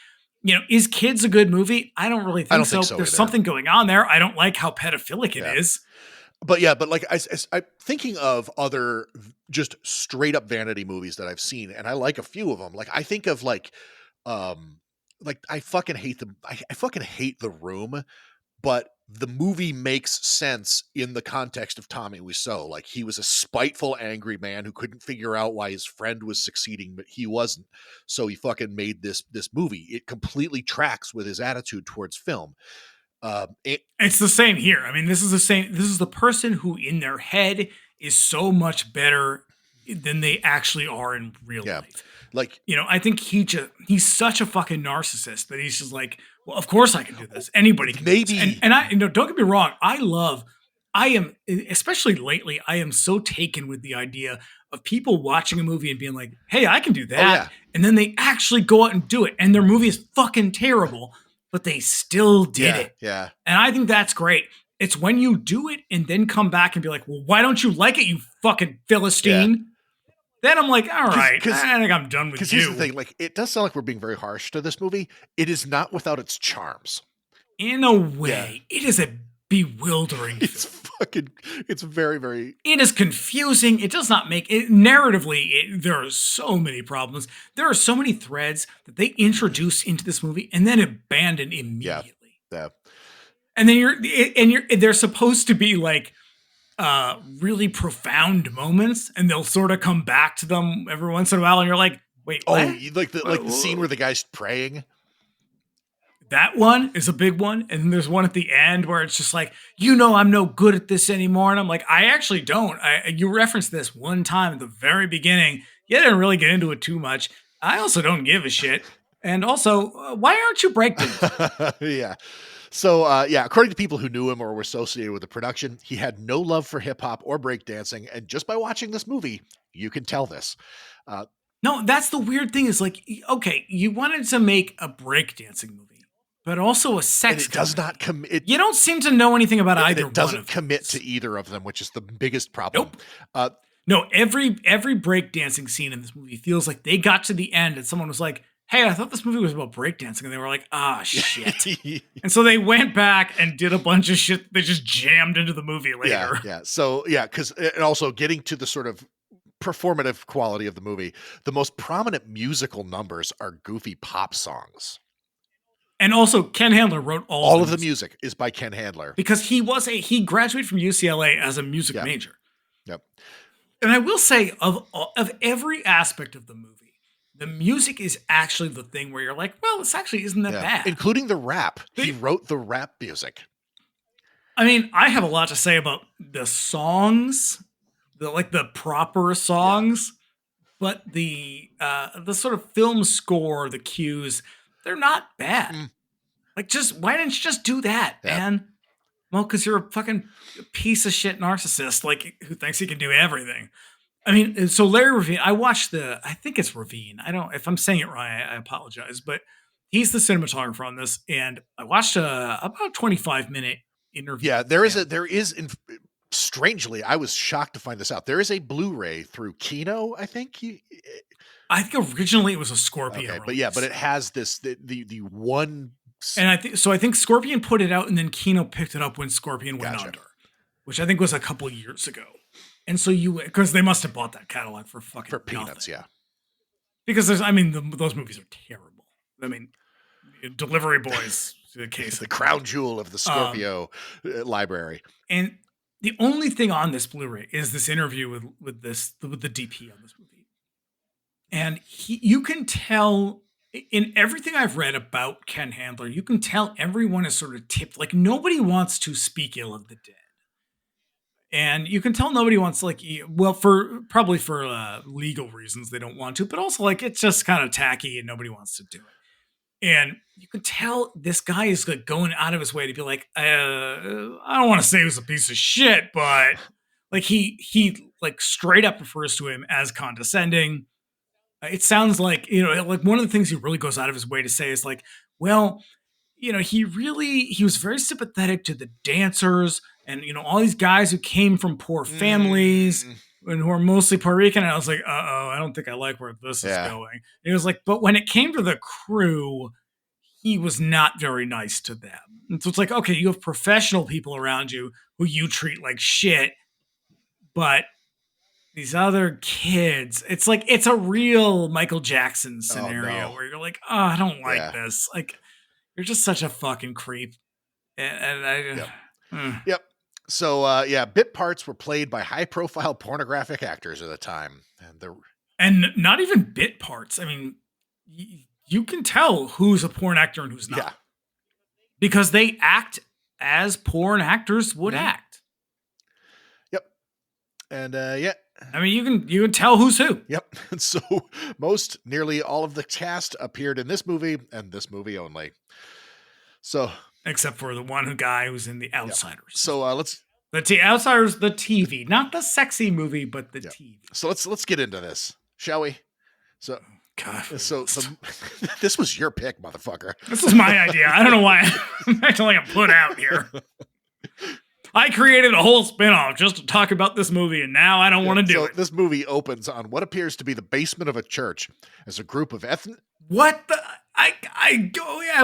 Is Kids a good movie? I don't really think so. There's something going on there. I don't like how pedophilic it is. But like I'm thinking of other just straight up vanity movies that I've seen, and I like a few of them. Like I think of like I fucking hate them. I fucking hate The Room, but the movie makes sense in the context of Tommy Wiseau. Like he was a spiteful, angry man who couldn't figure out why his friend was succeeding, but he wasn't. So he fucking made this movie. It completely tracks with his attitude towards film. It's the same here. I mean, this is the same. This is the person who in their head is so much better than they actually are in real life. Like, I think he's such a fucking narcissist that he's just like, well, of course I can do this. Anybody can do this. And I, don't get me wrong. I am, especially lately, I am so taken with the idea of people watching a movie and being like, hey, I can do that. Oh, yeah. And then they actually go out and do it. And their movie is fucking terrible, but they still did it. Yeah. And I think that's great. It's when you do it and then come back and be like, well, why don't you like it, you fucking Philistine? Yeah. Then I'm like, all right, I think I'm done with you. Because here's the thing, like, it does sound like we're being very harsh to this movie. It is not without its charms. In a way, it is a bewildering film. It's very, very... It is confusing. It does not make it narratively. There are so many problems. There are so many threads that they introduce into this movie and then abandon immediately. Yeah. And then they're supposed to be like really profound moments, and they'll sort of come back to them every once in a while, and you're like, wait, what? Oh, like the scene where the guy's praying? That one is a big one. And then there's one at the end where it's just like, I'm no good at this anymore. And I'm like, I actually don't. You referenced this one time at the very beginning. You didn't really get into it too much. I also don't give a shit. And also, why aren't you breakdancing? Yeah. So, according to people who knew him or were associated with the production, he had no love for hip hop or breakdancing. And just by watching this movie, you can tell this. No, that's the weird thing is like, okay, you wanted to make a breakdancing movie, but also a sex. And it does not commit. You don't seem to know anything about either one. It doesn't commit to either of them, which is the biggest problem. Nope. No, every breakdancing scene in this movie feels like they got to the end and someone was like, hey, I thought this movie was about breakdancing. And they were like, shit. And so they went back and did a bunch of shit they just jammed into the movie later. Yeah. So, because and also getting to the sort of performative quality of the movie, the most prominent musical numbers are goofy pop songs. And also, Ken Handler wrote all of the music is by Ken Handler. Because he graduated from UCLA as a music major. Yep. And I will say, of every aspect of the movie, the music is actually the thing where you're like, well, this actually isn't that bad. Including the rap. He wrote the rap music. I mean, I have a lot to say about the songs, the proper songs, but the sort of film score, the cues, they're not bad. Like, why didn't you just do that, man? Well, because you're a fucking piece of shit narcissist, like, who thinks he can do everything. I mean, so Larry Ravine, I think it's Ravine. If I'm saying it right, I apologize, but he's the cinematographer on this. And I watched about a 25-minute interview. Yeah, strangely, I was shocked to find this out. There is a Blu-ray through Kino, I think. I think originally it was a Scorpion. Okay, release. but it has this the one. And I think Scorpion put it out, and then Kino picked it up when Scorpion went under, which I think was a couple years ago. And so because they must have bought that catalog for peanuts, nothing. Because those movies are terrible. I mean, Delivery Boys, the case, the crown jewel of the Scorpio library. And the only thing on this Blu-ray is this interview with the DP on this movie. And you can tell in everything I've read about Ken Handler, you can tell everyone is sort of tipped. Like, nobody wants to speak ill of the dead. And you can tell nobody wants, probably for legal reasons, they don't want to, but also like, it's just kind of tacky and nobody wants to do it. And you can tell this guy is like going out of his way to be like, I don't want to say he was a piece of shit, but like he like straight up refers to him as condescending. It sounds like, like one of the things he really goes out of his way to say is like, well, he was very sympathetic to the dancers and, all these guys who came from poor families and who are mostly Puerto Rican. And I was like, I don't think I like where this is going. And he was like, but when it came to the crew, he was not very nice to them. And so it's like, okay, you have professional people around you who you treat like shit, but these other kids, it's like, it's a real Michael Jackson scenario where you're like, I don't like this. Like, you're just such a fucking creep. And I Yep. So, bit parts were played by high-profile pornographic actors at the time. And not even bit parts. I mean, you can tell who's a porn actor and who's not. Yeah. Because they act as porn actors would act. Yep. And, I mean, you can tell who's who. Yep. And so nearly all of the cast appeared in this movie and this movie only. So, except for the one guy who's in The Outsiders. Yep. So Outsiders, the TV, not the sexy movie, but the TV. So let's get into this, shall we? So, God. So this was your pick, motherfucker. This is my idea. I don't know why I'm acting like I'm put out here. I created a whole spinoff just to talk about this movie, and now I don't want to do it. This movie opens on what appears to be the basement of a church as a group of What the?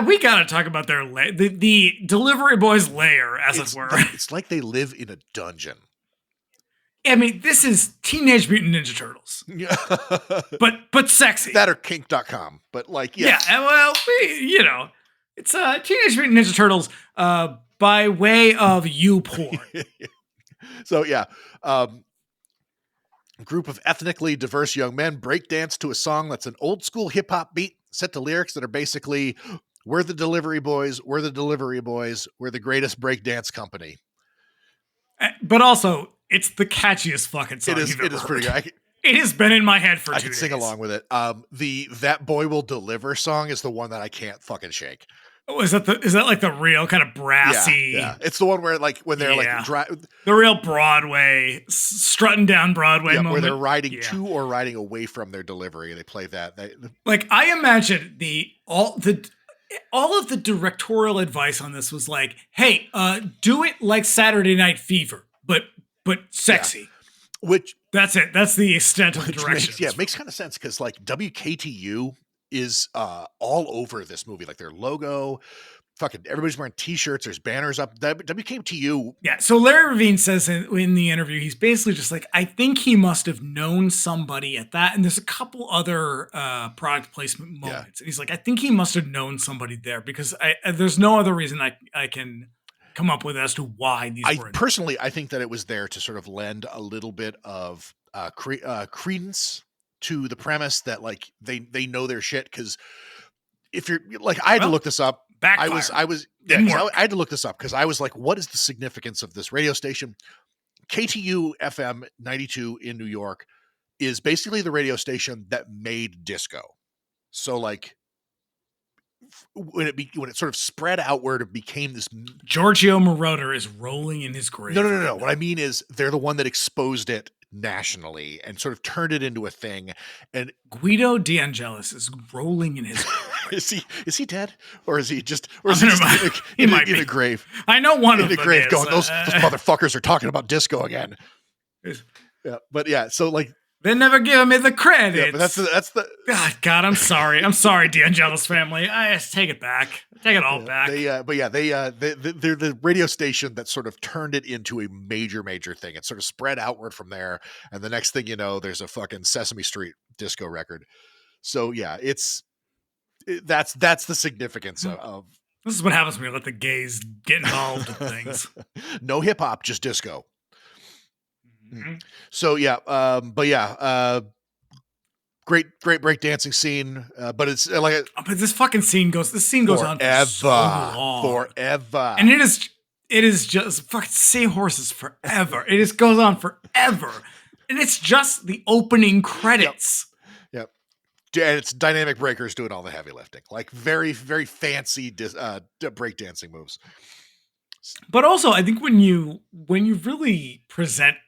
We gotta talk about their the Delivery Boys lair, as it were. It's like they live in a dungeon. I mean, this is Teenage Mutant Ninja Turtles. but sexy. That or kink.com. But like, yeah. Yeah, well, it's Teenage Mutant Ninja Turtles by way of YouPorn. So, a group of ethnically diverse young men breakdance to a song that's an old school hip hop beat set to lyrics that are basically, we're the Delivery Boys, we're the Delivery Boys, we're the greatest breakdance company. But also, it's the catchiest fucking song. It is pretty good. It has been in my head for 2 days. I can sing along with it. The That Boy Will Deliver song is the one that I can't fucking shake. Oh, is that like the real kind of brassy? Yeah. It's the one where like when they're the real Broadway strutting down Broadway moment where they're riding to or riding away from their delivery. They play that. Like, I imagine all of the directorial advice on this was like, hey, do it like Saturday Night Fever, but sexy. Yeah. Which that's it. That's the extent of the direction. It makes kind of sense because like WKTU is all over this movie. Like their logo, fucking everybody's wearing t-shirts. There's banners up. WKTU. Yeah. So Larry Ravine says in the interview, he's basically just like, I think he must have known somebody at that. And there's a couple other product placement moments. And he's like, I think he must have known somebody there because there's no other reason I can come up with as to why these were. Personally, I think that it was there to sort of lend a little bit of credence to the premise that like they know their shit. Because if you're like, I had to look this up. Backfire. I had to look this up because I was like, what is the significance of this radio station? KTU FM 92 in New York is basically the radio station that made disco. So like when it sort of spread outward, it became this. Giorgio Moroder is rolling in his grave. No. What I mean is they're the one that exposed it nationally and sort of turned it into a thing. And Guido DeAngelis is rolling in his grave. Is he dead? Or is he just in a grave? I know one of them in a grave is, going, those motherfuckers are talking about disco again. Yeah. But yeah, so like They never give me the credits. Yeah, but that's the God, I'm sorry. I'm sorry, D'Angelo's family. I just take it back. Take it all back. they're the radio station that sort of turned it into a major thing. It sort of spread outward from there, and the next thing you know, there's a fucking Sesame Street disco record. So yeah, that's the significance of. This is what happens when you let the gays get involved in things. No hip hop, just disco. Mm-hmm. So yeah, great breakdancing scene, but it's like but this fucking scene goes. This scene goes on for so long, forever, and it is just fucking seahorses forever. It just goes on forever, and it's just the opening credits. Yep. And it's dynamic breakers doing all the heavy lifting, like very very fancy breakdancing moves. But also, I think when you really present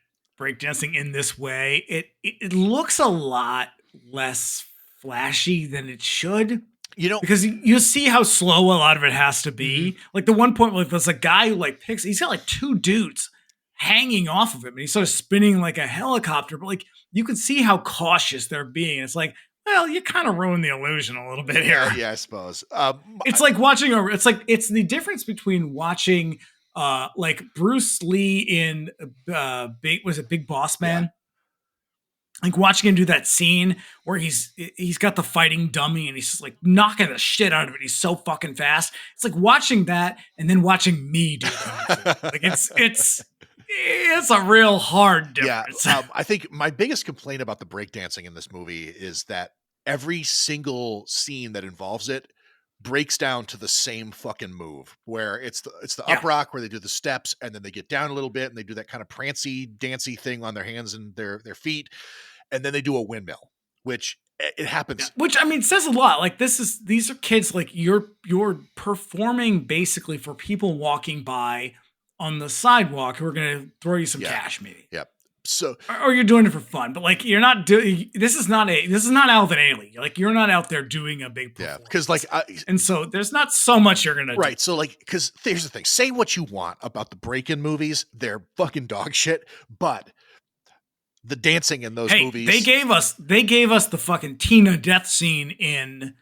breakdancing in this way, it looks a lot less flashy than it should. Because you see how slow a lot of it has to be. Mm-hmm. Like the one point where there's a guy who he's got like two dudes hanging off of him and he's sort of spinning like a helicopter, but like you can see how cautious they're being. It's like, well, you kind of ruined the illusion a little bit here. Yeah, I suppose. It's like watching it's the difference between watching like Bruce Lee in Big Boss Man? Yeah. Like watching him do that scene where he's got the fighting dummy and he's just like knocking the shit out of it. He's so fucking fast. It's like watching that and then watching me do it. Like it's a real hard difference. Yeah, I think my biggest complaint about the breakdancing in this movie is that every single scene that involves it breaks down to the same fucking move, where it's the up rock where they do the steps and then they get down a little bit and they do that kind of prancy dancey thing on their hands and their feet, and then they do a windmill, which it happens. Yeah, which I mean says a lot. Like these are kids, like you're performing basically for people walking by on the sidewalk who are going to throw you some cash, maybe. Yep. So, or you're doing it for fun, but like you're not doing. This is not Alvin Ailey. Like you're not out there doing a big performance. Yeah, because and so there's not so much you're gonna right. do. So like, because here's the thing: say what you want about the break-in movies, they're fucking dog shit. But the dancing in those movies, they gave us the fucking Tina death scene in.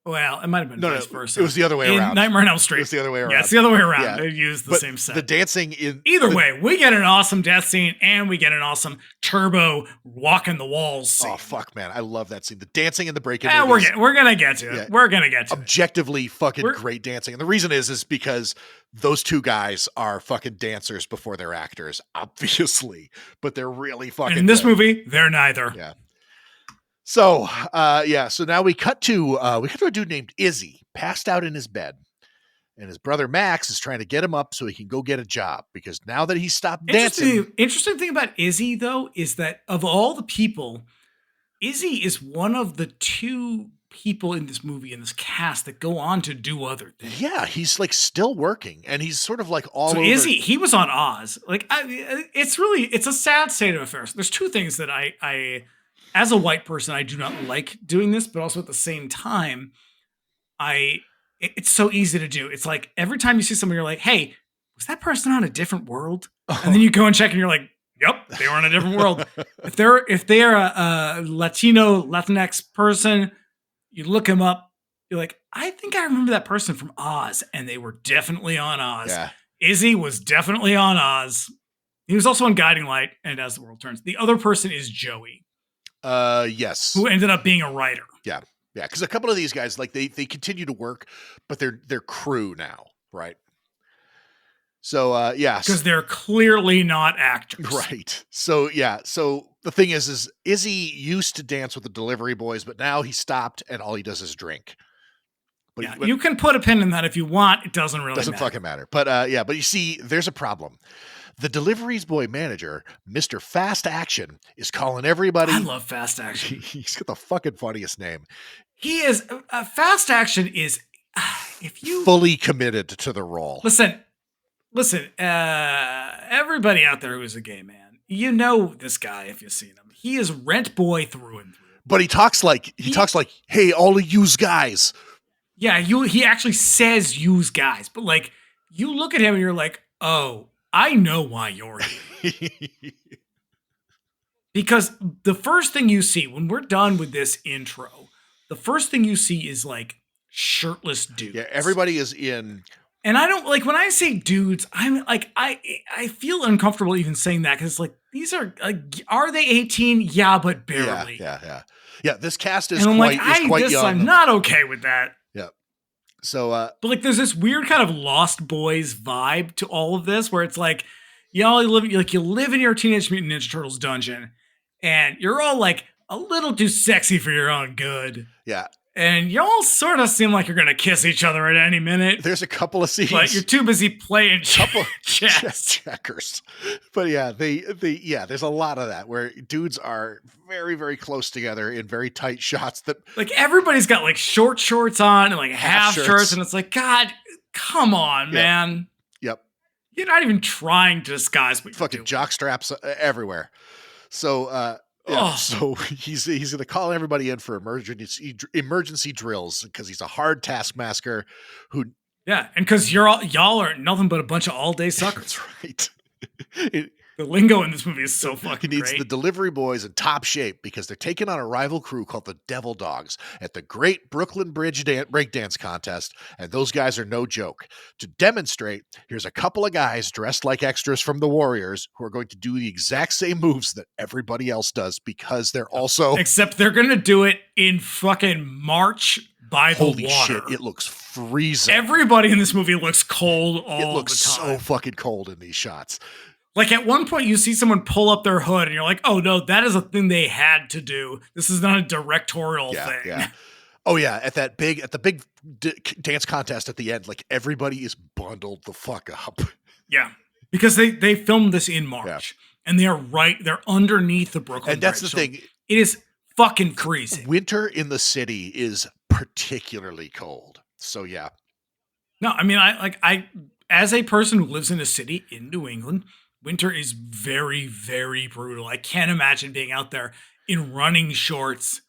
Well, it might have been vice versa. It was the other way around. Nightmare on Elm Street. It was the other way around. Yeah, it's the other way around. Yeah. They used the same set. The dancing in either way, we get an awesome death scene and we get an awesome Turbo walking the walls scene. Oh fuck, man, I love that scene. The dancing in the break-in. We're gonna get to it. Yeah. We're gonna get to objectively fucking great dancing, and the reason is because those two guys are fucking dancers before they're actors, obviously, but they're really fucking. And in this good. movie, they're neither. Yeah. So, so now we cut to a dude named Izzy, passed out in his bed, and his brother Max is trying to get him up so he can go get a job, because now that he's stopped dancing. Interesting thing about Izzy, though, is that of all the people, Izzy is one of the two people in this movie, in this cast, that go on to do other things. Yeah, he's like still working, and he's sort of like all over. Izzy, he was on Oz. Like, it's a sad state of affairs. There's two things that I as a white person, I do not like doing this, but also at the same time, it's so easy to do. It's like every time you see someone, you're like, hey, was that person on a different world? And then you go and check and you're like, yep, they were on a different world. If they're a Latinx person, you look them up, you're like, I think I remember that person from Oz, and they were definitely on Oz. Yeah. Izzy was definitely on Oz. He was also on Guiding Light and As the World Turns. The other person is Joey. Yes. Who ended up being a writer. Yeah. Yeah. Because a couple of these guys, like they continue to work, but they're crew now, right? So because they're clearly not actors, right? So so the thing is Izzy used to dance with the delivery boys, but now he stopped, and all he does is drink. But you can put a pin in that if you want. It doesn't really matter. Fucking matter. But but you see, there's a problem. The deliveries boy manager, Mr. Fast Action, is calling everybody. I love Fast Action. He's got the fucking funniest name. He is Fast Action is if you fully committed to the role. Listen, everybody out there who is a gay man, you know this guy if you've seen him. He is rent boy through and through. But he talks like, hey, all of yous guys. Yeah, he actually says use guys, but like you look at him and you're like, oh, I know why you're here. Because the first thing you see when we're done with this intro, the first thing you see is like shirtless dudes. Yeah, everybody is in. And I don't like when I say dudes, I'm like I feel uncomfortable even saying that because like these are they 18? Yeah, but barely. Yeah. This cast is and I'm quite young. I'm not okay with that. Yeah. So, but like, there's this weird kind of Lost Boys vibe to all of this, where it's like, you live in your Teenage Mutant Ninja Turtles dungeon, and you're all like a little too sexy for your own good. Yeah. And y'all sort of seem like you're gonna kiss each other at any minute. There's a couple of scenes, but you're too busy playing checkers. But yeah, there's a lot of that where dudes are very, very close together in very tight shots. That like everybody's got like short shorts on and like half shirts, and it's like, God, come on, man. Yep. You're not even trying to disguise what fucking jock straps everywhere. So. So he's going to call everybody in for emergency drills because he's a hard taskmaster who. Yeah, and because y'all are nothing but a bunch of all day suckers. That's right. The lingo in this movie is so fucking He needs great. the delivery boys in top shape because they're taking on a rival crew called the Devil Dogs at the Great Brooklyn Bridge Breakdance Contest, and those guys are no joke. To demonstrate, here's a couple of guys dressed like extras from the Warriors who are going to do the exact same moves that everybody else does because they're also... Except they're going to do it in fucking March by the Holy water. shit, it looks freezing. Everybody in this movie looks cold all the time. It looks so fucking cold in these shots. Like at one point you see someone pull up their hood and you're like, oh no, that is a thing they had to do. This is not a directorial thing. Yeah. Oh yeah. At the big dance contest at the end, like everybody is bundled the fuck up. Yeah. Because they filmed this in March and they're underneath the Brooklyn And that's Bridge. the thing. It is fucking freezing. Winter in the city is particularly cold. So yeah. No, I mean, I as a person who lives in a city in New England, winter is very, very brutal. I can't imagine being out there in running shorts,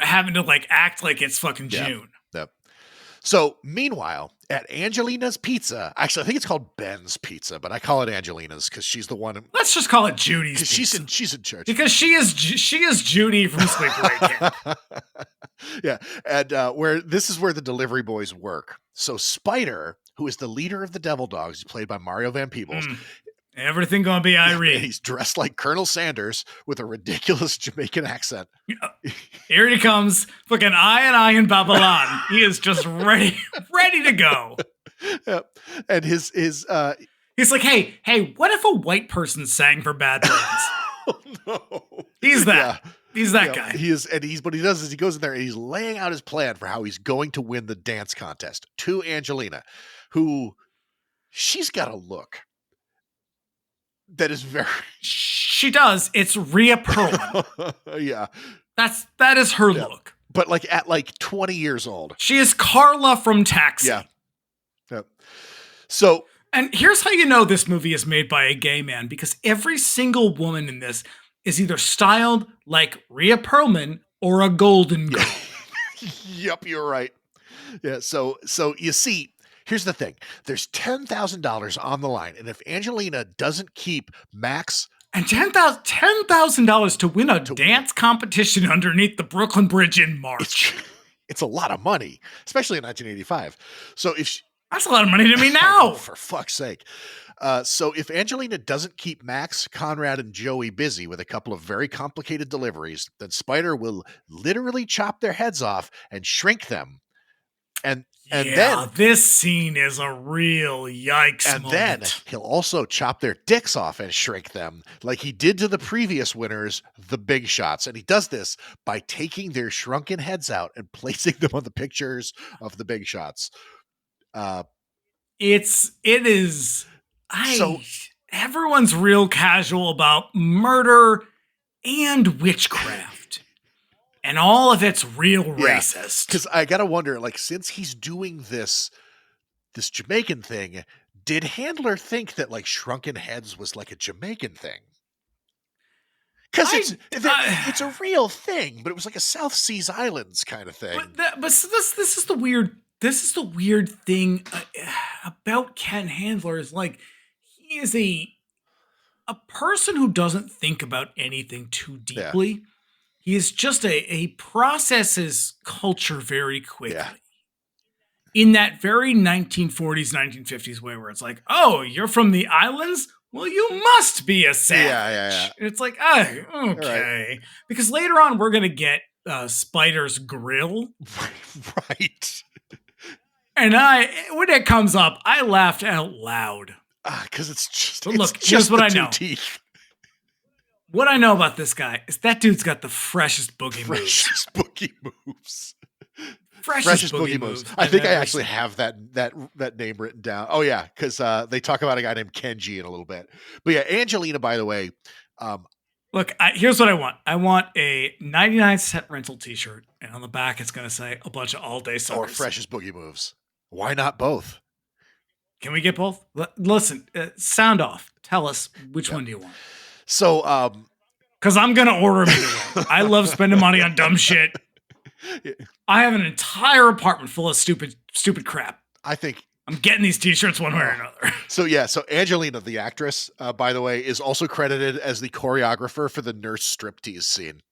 having to like act like it's fucking June. Yep. So meanwhile, at Angelina's Pizza, actually, I think it's called Ben's Pizza, but I call it Angelina's because she's the one. Let's just call it Judy's Pizza. She's in church because she is Judy from Sleepaway Camp. Yeah, and this is where the delivery boys work. So Spider, who is the leader of the Devil Dogs, played by Mario Van Peebles. Everything gonna be Irene. He's dressed like Colonel Sanders with a ridiculous Jamaican accent. Here he comes, fucking I in Babylon. He is just ready to go. Yep. And he's like, hey, what if a white person sang for Bad Brains? Oh, no. He's that. Yeah. He's that guy. He is, and what he does is he goes in there and he's laying out his plan for how he's going to win the dance contest to Angelina, who she's got a look that is very. She does. It's Rhea Perlman. Yeah, that is her look. But like at 20 years old, she is Carla from Taxi. Yeah. Yep. So. And here's how you know this movie is made by a gay man, because every single woman in this is either styled like Rhea Perlman or a Golden Girl. Yep, you're right. Yeah, so you see, here's the thing. There's $10,000 on the line, and if Angelina doesn't keep Max... And $10,000 to win a dance competition underneath the Brooklyn Bridge in March. It's a lot of money, especially in 1985. So if... That's a lot of money to me now. For fuck's sake. So if Angelina doesn't keep Max, Conrad, and Joey busy with a couple of very complicated deliveries, then Spider will literally chop their heads off and shrink them. And then this scene is a real yikes moment. Then he'll also chop their dicks off and shrink them like he did to the previous winners, the Big Shots. And he does this by taking their shrunken heads out and placing them on the pictures of the Big Shots. Everyone's real casual about murder and witchcraft, and all of it's real racist. Because I gotta wonder, like, since he's doing this Jamaican thing, did Handler think that like shrunken heads was like a Jamaican thing? Because it's a real thing, but it was like a South Seas Islands kind of thing. But this is the weird. This is the weird thing about Ken Handler is like he is a person who doesn't think about anything too Yeah. deeply. He is just he processes culture very quickly. Yeah. In that very 1940s, 1950s way where it's like, oh, you're from the islands? Well, you must be a savage. Yeah. And it's like, oh, okay. Right. Because later on, we're going to get Spider's grill. Right. And when it comes up, I laughed out loud. Because it's just, but look, here's what I know. Teeth. What I know about this guy is that dude's got the freshest boogie moves. Freshest boogie moves. I think I actually have that name written down. Oh yeah, because they talk about a guy named Kenji in a little bit. But yeah, Angelina, by the way. Look, here's what I want. I want a 99-cent rental T-shirt, and on the back it's going to say a bunch of all-day suckers. Or freshest boogie moves. Why not both? Can we get both? Listen, sound off. Tell us which one do you want. So, because I'm gonna order them either way. I love spending money on dumb shit. I have an entire apartment full of stupid crap. I think I'm getting these T-shirts one way or another. So Angelina, the actress, by the way, is also credited as the choreographer for the nurse striptease scene.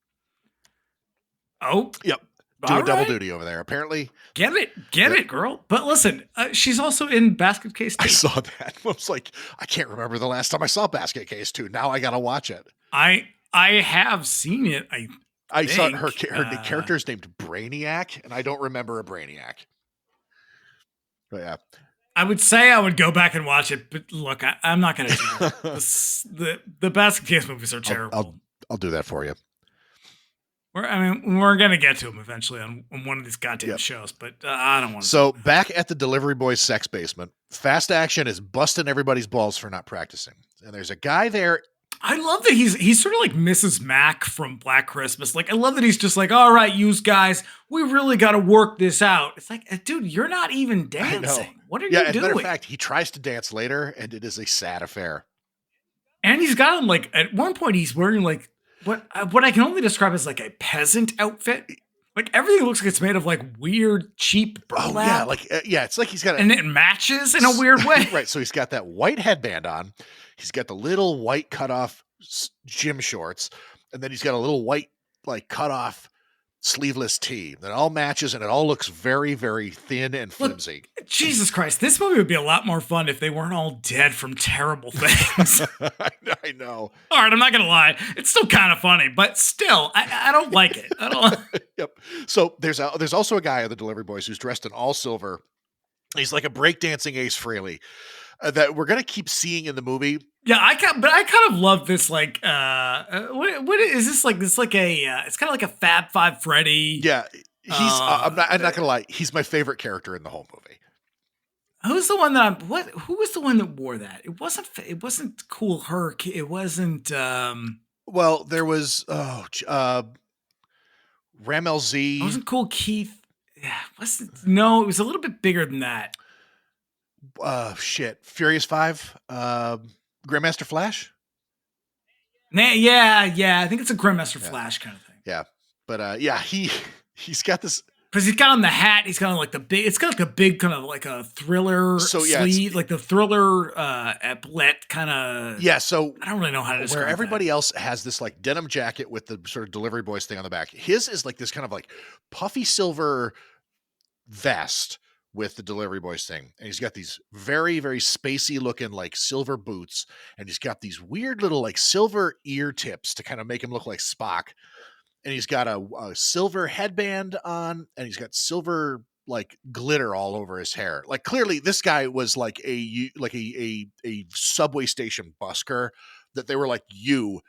Oh, yep. Doing double duty over there, apparently. Get it, girl. But listen, she's also in Basket Case 2. I saw that. I was like, I can't remember the last time I saw Basket Case 2. Now I gotta watch it. I have seen it. I saw her character's named Brainiac, and I don't remember a Brainiac. But yeah. I would say I would go back and watch it, but look, I'm not going to do that. The Basket Case movies are terrible. I'll do that for you. We're going to get to them eventually on one of these goddamn shows, but I don't want to. So back at the delivery boy's sex basement, Fast Action is busting everybody's balls for not practicing. And there's a guy there. I love that he's sort of like Mrs. Mac from Black Christmas. Like, I love that he's just like, all right, you guys, we really got to work this out. It's like, dude, you're not even dancing. What are you doing? As a matter of fact, he tries to dance later, and it is a sad affair. And he's got him, like, at one point, he's wearing, like, what I can only describe as, like, a peasant outfit. Like, everything looks like it's made of, like, weird, cheap burlap. Oh, yeah, it's like he's got and it matches in a weird way. Right, so he's got that white headband on. He's got the little white cutoff gym shorts, and then he's got a little white, like, cutoff sleeveless tee that all matches, and it all looks very, very thin and flimsy. Look, Jesus Christ, this movie would be a lot more fun if they weren't all dead from terrible things. I know. All right, I'm not gonna lie, it's still kind of funny, but still, I don't like it. I don't. Yep. So there's also a guy at the Delivery Boys who's dressed in all silver. He's like a breakdancing Ace Frehley that we're gonna keep seeing in the movie. Yeah, I kind of love this. Like, what is this like? This like a it's kind of like a Fab Five Freddy. Yeah, he's. I'm not gonna lie. He's my favorite character in the whole movie. Who's the one that Who was the one that wore that? It wasn't Cool Herc. It wasn't. Well, there was Ramel Z. It wasn't Cool Keith. Yeah, no, it was a little bit bigger than that. Furious 5. Grandmaster Flash? Yeah, I think it's a Grandmaster Flash kind of thing. Yeah. But he's got this, because he's got on the hat, he's got on like the big, it's got like a big kind of like a thriller sleeve, like the thriller epaulet kind of. Yeah, so I don't really know how to describe where everybody else has this like denim jacket with the sort of Delivery Boys thing on the back. His is like this kind of like puffy silver vest with the Delivery Boys thing. And he's got these very, very spacey looking like silver boots. And he's got these weird little like silver ear tips to kind of make him look like Spock. And he's got a silver headband on, and he's got silver like glitter all over his hair. Like clearly this guy was like a subway station busker that they were like, you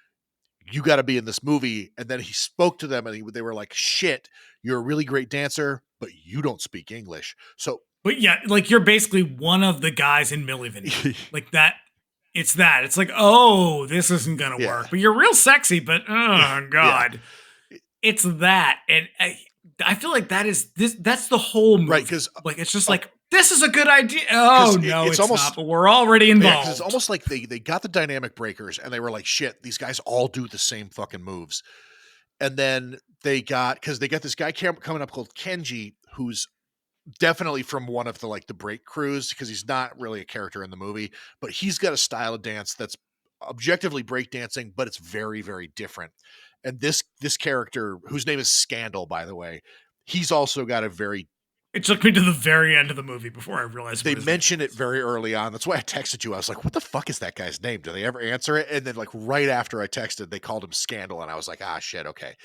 got to be in this movie. And then he spoke to them and they were like, shit, you're a really great dancer, but you don't speak English. So, but yeah, like you're basically one of the guys in Milli Vanilli. Like that. It's like, oh, this isn't going to work, but you're real sexy, but oh God, it's that. And I feel like that's the whole movie. Right. Because like, it's just like, this is a good idea. Oh no, it's almost not, but we're already involved. It's almost like they got the dynamic breakers and they were like, shit, these guys all do the same fucking moves. And then they got this guy coming up called Kenji, who's definitely from one of the like the break crews, because he's not really a character in the movie, but he's got a style of dance that's objectively breakdancing, but it's very, very different. And this character, whose name is Scandal, by the way, he's also got a very. It took me to the very end of the movie before I realized they mentioned it very early on. That's why I texted you. I was like, "What the fuck is that guy's name? Do they ever answer it?" And then, like right after I texted, they called him Scandal, and I was like, "Ah, shit, okay."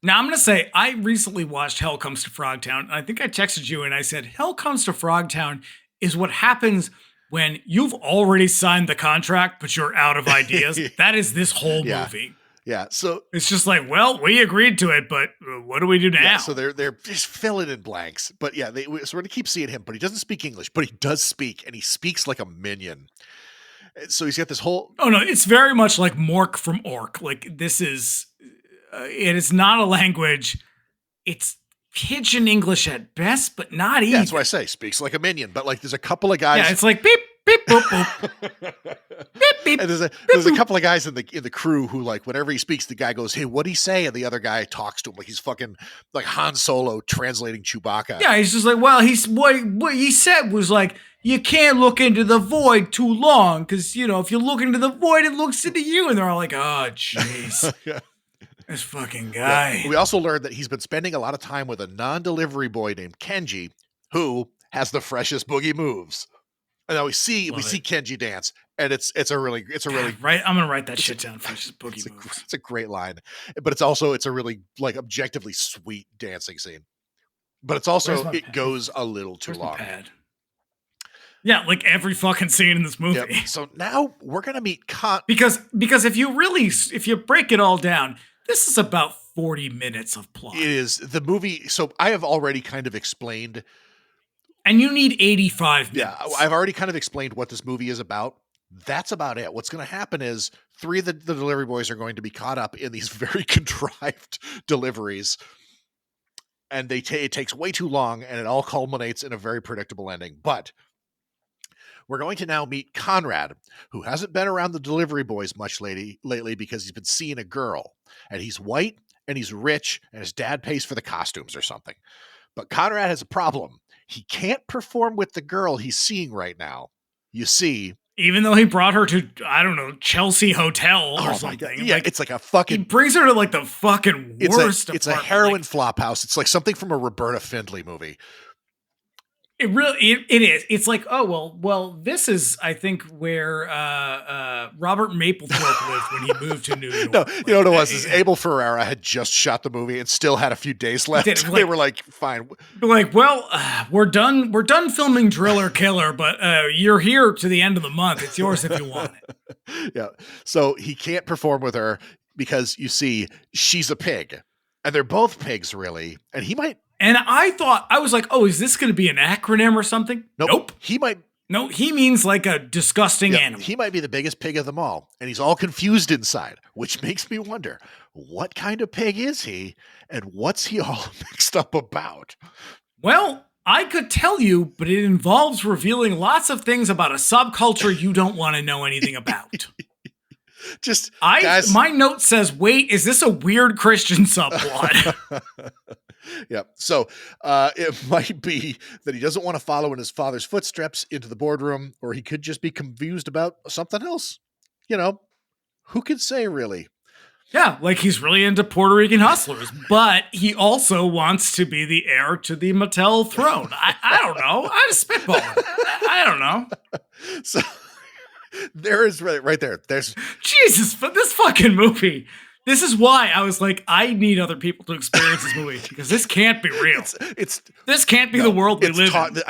Now I'm gonna say I recently watched Hell Comes to Frogtown. And I think I texted you and I said Hell Comes to Frogtown is what happens when you've already signed the contract, but you're out of ideas. That is this whole movie. Yeah, so it's just like, well, we agreed to it, but what do we do now? Yeah, so they're just filling in blanks. But yeah, so we're gonna keep seeing him, but he doesn't speak English, but he does speak, and he speaks like a minion. So he's got this whole. Oh no, it's very much like Mork from Orc. Like this is, it is not a language. It's Pidgin English at best, but not even. Yeah, that's why I say speaks like a minion. But like, there's a couple of guys. Yeah, it's like beep beep boop boop. Beep beep. And there's a couple of guys in the crew who, like, whenever he speaks, the guy goes, "Hey, what'd he say?" And the other guy talks to him like he's fucking like Han Solo translating Chewbacca. Yeah, he's just like, well, what he said was like, you can't look into the void too long because if you look into the void, it looks into you. And they're all like, oh, jeez. Yeah. This fucking guy. Yeah. We also learned that he's been spending a lot of time with a non-delivery boy named Kenji, who has the freshest boogie moves. And now we see Kenji dance, and it's a really right. I'm gonna write that shit down. Freshest boogie moves. It's a great line, but it's a really like objectively sweet dancing scene. But it's also it goes a little too long. Yeah, like every fucking scene in this movie. Yep. So now we're gonna meet because if you break it all down, this is about 40 minutes of plot. It is the movie. So I have already kind of explained. And you need 85 minutes. Yeah, I've already kind of explained what this movie is about. That's about it. What's going to happen is 3 of the delivery boys are going to be caught up in these very contrived deliveries. And it takes way too long, and it all culminates in a very predictable ending. But we're going to now meet Conrad, who hasn't been around the delivery boys much lately because he's been seeing a girl. And he's white, and he's rich, and his dad pays for the costumes or something. But Conrad has a problem. He can't perform with the girl he's seeing right now. You see. Even though he brought her to, I don't know, Chelsea Hotel or something. Yeah, it's like a fucking. He brings her to like the fucking worst. It's a heroin flop house. It's like something from a Roberta Findlay movie. It really it is. It's like, oh well, this is I think where Robert Mapplethorpe lived when he moved to New York. No, you know what it was? Is Abel Ferrara had just shot the movie and still had a few days left. They were like, fine. Like, well, we're done filming Driller Killer, but you're here to the end of the month. It's yours if you want it. Yeah. So he can't perform with her because you see she's a pig. And they're both pigs, really. And he might. And I was like, oh, is this going to be an acronym or something? Nope. He might. No, he means like a disgusting animal. He might be the biggest pig of them all. And he's all confused inside, which makes me wonder, what kind of pig is he? And what's he all mixed up about? Well, I could tell you, but it involves revealing lots of things about a subculture you don't want to know anything about. Guys, my note says, wait, is this a weird Christian subplot? Yeah. So it might be that he doesn't want to follow in his father's footsteps into the boardroom, or he could just be confused about something else. Who could say, really? Yeah, like he's really into Puerto Rican hustlers, but he also wants to be the heir to the Mattel throne. I don't know. I'm spitballing. I don't know. So there is right there. There's Jesus, but this fucking movie. This is why I was like, I need other people to experience this movie because this can't be real. This can't be the world we live in.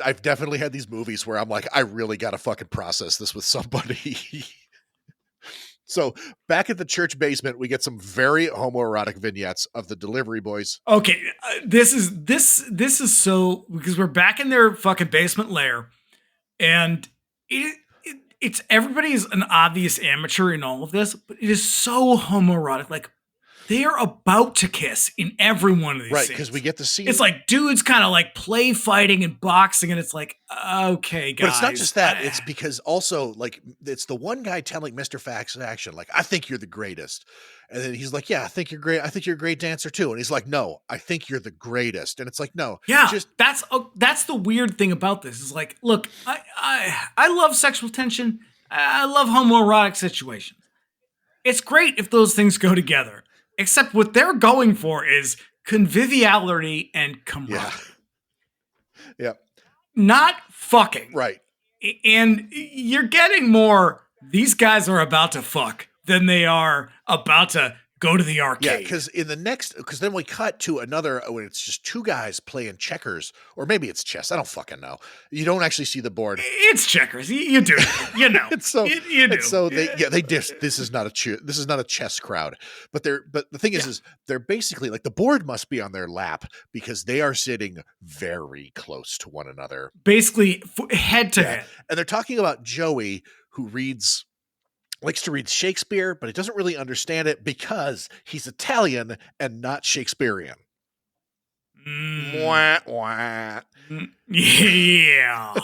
I've definitely had these movies where I'm like, I really got to fucking process this with somebody. So back at the church basement, we get some very homoerotic vignettes of the delivery boys. Okay, this is so because we're back in their fucking basement lair, and it's everybody's an obvious amateur in all of this, but it is so homoerotic. Like they are about to kiss in every one of these right, scenes. because we get to see it's like dudes kind of like play fighting and boxing, and it's like, okay, guys. But it's not just that. It's because also like it's the one guy telling Mr. Fax Action, like, I think you're the greatest. And then he's like, yeah, I think you're great. I think you're a great dancer too. And he's like, no, I think you're the greatest. And it's like, no. Yeah, that's the weird thing about this is like, look, I love sexual tension. I love homoerotic situations. It's great if those things go together. Except what they're going for is conviviality and camaraderie. Yeah. Not fucking. Right. And you're getting more, these guys are about to fuck than they are about to go to the arcade. Yeah, because then we cut to another when it's just two guys playing checkers, or maybe it's chess. I don't fucking know. You don't actually see the board. It's checkers. You do. You know. You do. So they this is not a chess crowd. But the thing is they're basically like the board must be on their lap because they are sitting very close to one another. Basically head to head. And they're talking about Joey, who likes to read Shakespeare, but he doesn't really understand it because he's Italian and not Shakespearean. Wah, wah. Yeah.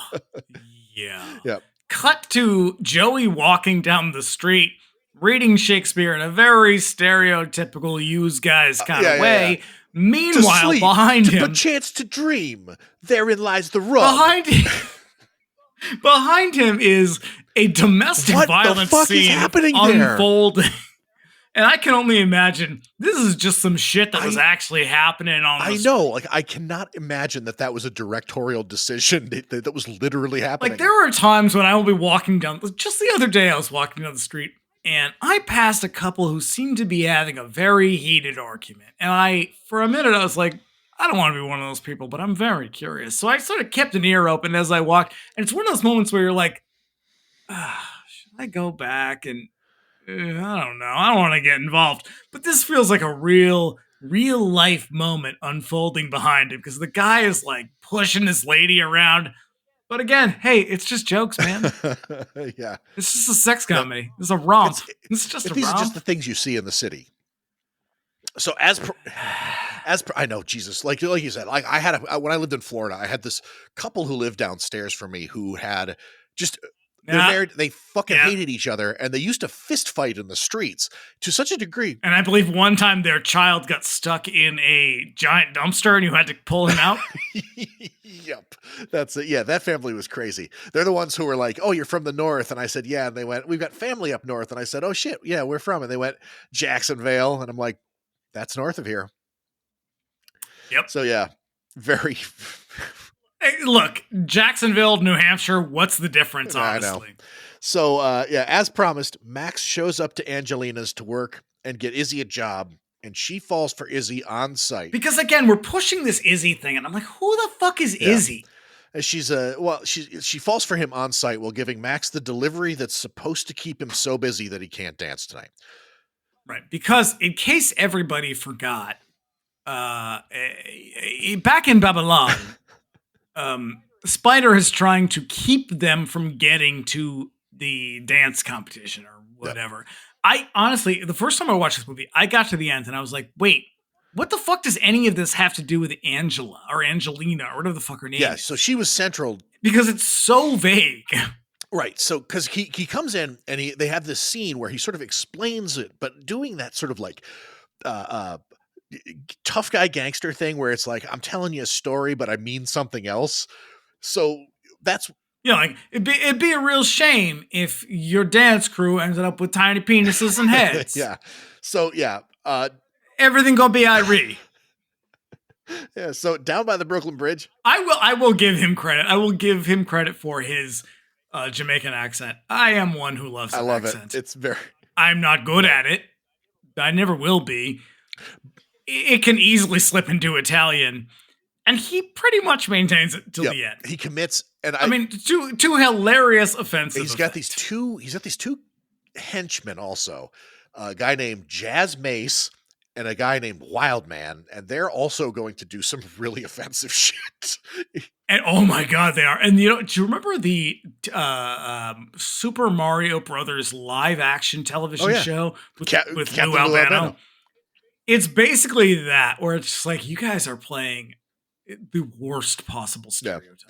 Yep. Cut to Joey walking down the street, reading Shakespeare in a very stereotypical use guys kind of way. Yeah. Meanwhile, behind him, chance to dream. Therein lies the rub. Behind him is a domestic violence scene unfolding. And I can only imagine this is just some shit that was actually happening on the know. Like, I cannot imagine that was a directorial decision that was literally happening. Like, there are times when I will be walking down, just the other day I was walking down the street and I passed a couple who seemed to be having a very heated argument. And for a minute, I was like, I don't want to be one of those people, but I'm very curious. So I sort of kept an ear open as I walked. And it's one of those moments where you're like, should I go back? And I don't know. I don't want to get involved. But this feels like a real life moment unfolding behind him because the guy is like pushing this lady around. But again, hey, it's just jokes, man. Yeah. It's just a sex comedy. It's a romp. It's just a romp. These are just the things you see in the city. So I know, Jesus, like you said, like when I lived in Florida, I had this couple who lived downstairs from me who had they're married, they fucking hated each other, and they used to fist fight in the streets to such a degree. And I believe one time their child got stuck in a giant dumpster and you had to pull him out. Yep. That's it. Yeah, that family was crazy. They're the ones who were like, oh, you're from the north. And I said, yeah. And they went, we've got family up north. And I said, oh shit, yeah, we're from. And they went, Jacksonville. And I'm like, that's north of here. Yep. So yeah, very. Hey, look, Jacksonville, New Hampshire. What's the difference? Honestly. I know. So as promised, Max shows up to Angelina's to work and get Izzy a job, and she falls for Izzy on site. Because again, we're pushing this Izzy thing, and I'm like, who the fuck is Izzy? And she falls for him on site while giving Max the delivery that's supposed to keep him so busy that he can't dance tonight. Right, because in case everybody forgot, back in Babylon, Spider is trying to keep them from getting to the dance competition or whatever. Yep. I honestly, the first time I watched this movie, I got to the end and I was like, wait, what the fuck does any of this have to do with Angela or Angelina or whatever the fuck her name is? Yeah, so she was central. Because it's so vague. Right. So, because he comes in and they have this scene where he sort of explains it, but doing that sort of like tough guy gangster thing where it's like, I'm telling you a story, but I mean something else. So that's, like it'd be a real shame if your dance crew ended up with tiny penises and heads. Yeah. So yeah. Everything gonna be Irie. Yeah. So down by the Brooklyn Bridge. I will give him credit. I will give him credit for his Jamaican accent. I am one who loves. I love accent. it. It's very. I'm not good at it. I never will be. It can easily slip into Italian, and he pretty much maintains it till the end. He commits, and I mean, two hilarious offensive. He's got these two henchmen also, a guy named Jazz Mace and a guy named Wildman, and they're also going to do some really offensive shit. And oh my god, they are! And do you remember the Super Mario Brothers live action television show with Lou Albano? It's basically that, where it's just like, you guys are playing the worst possible stereotypes.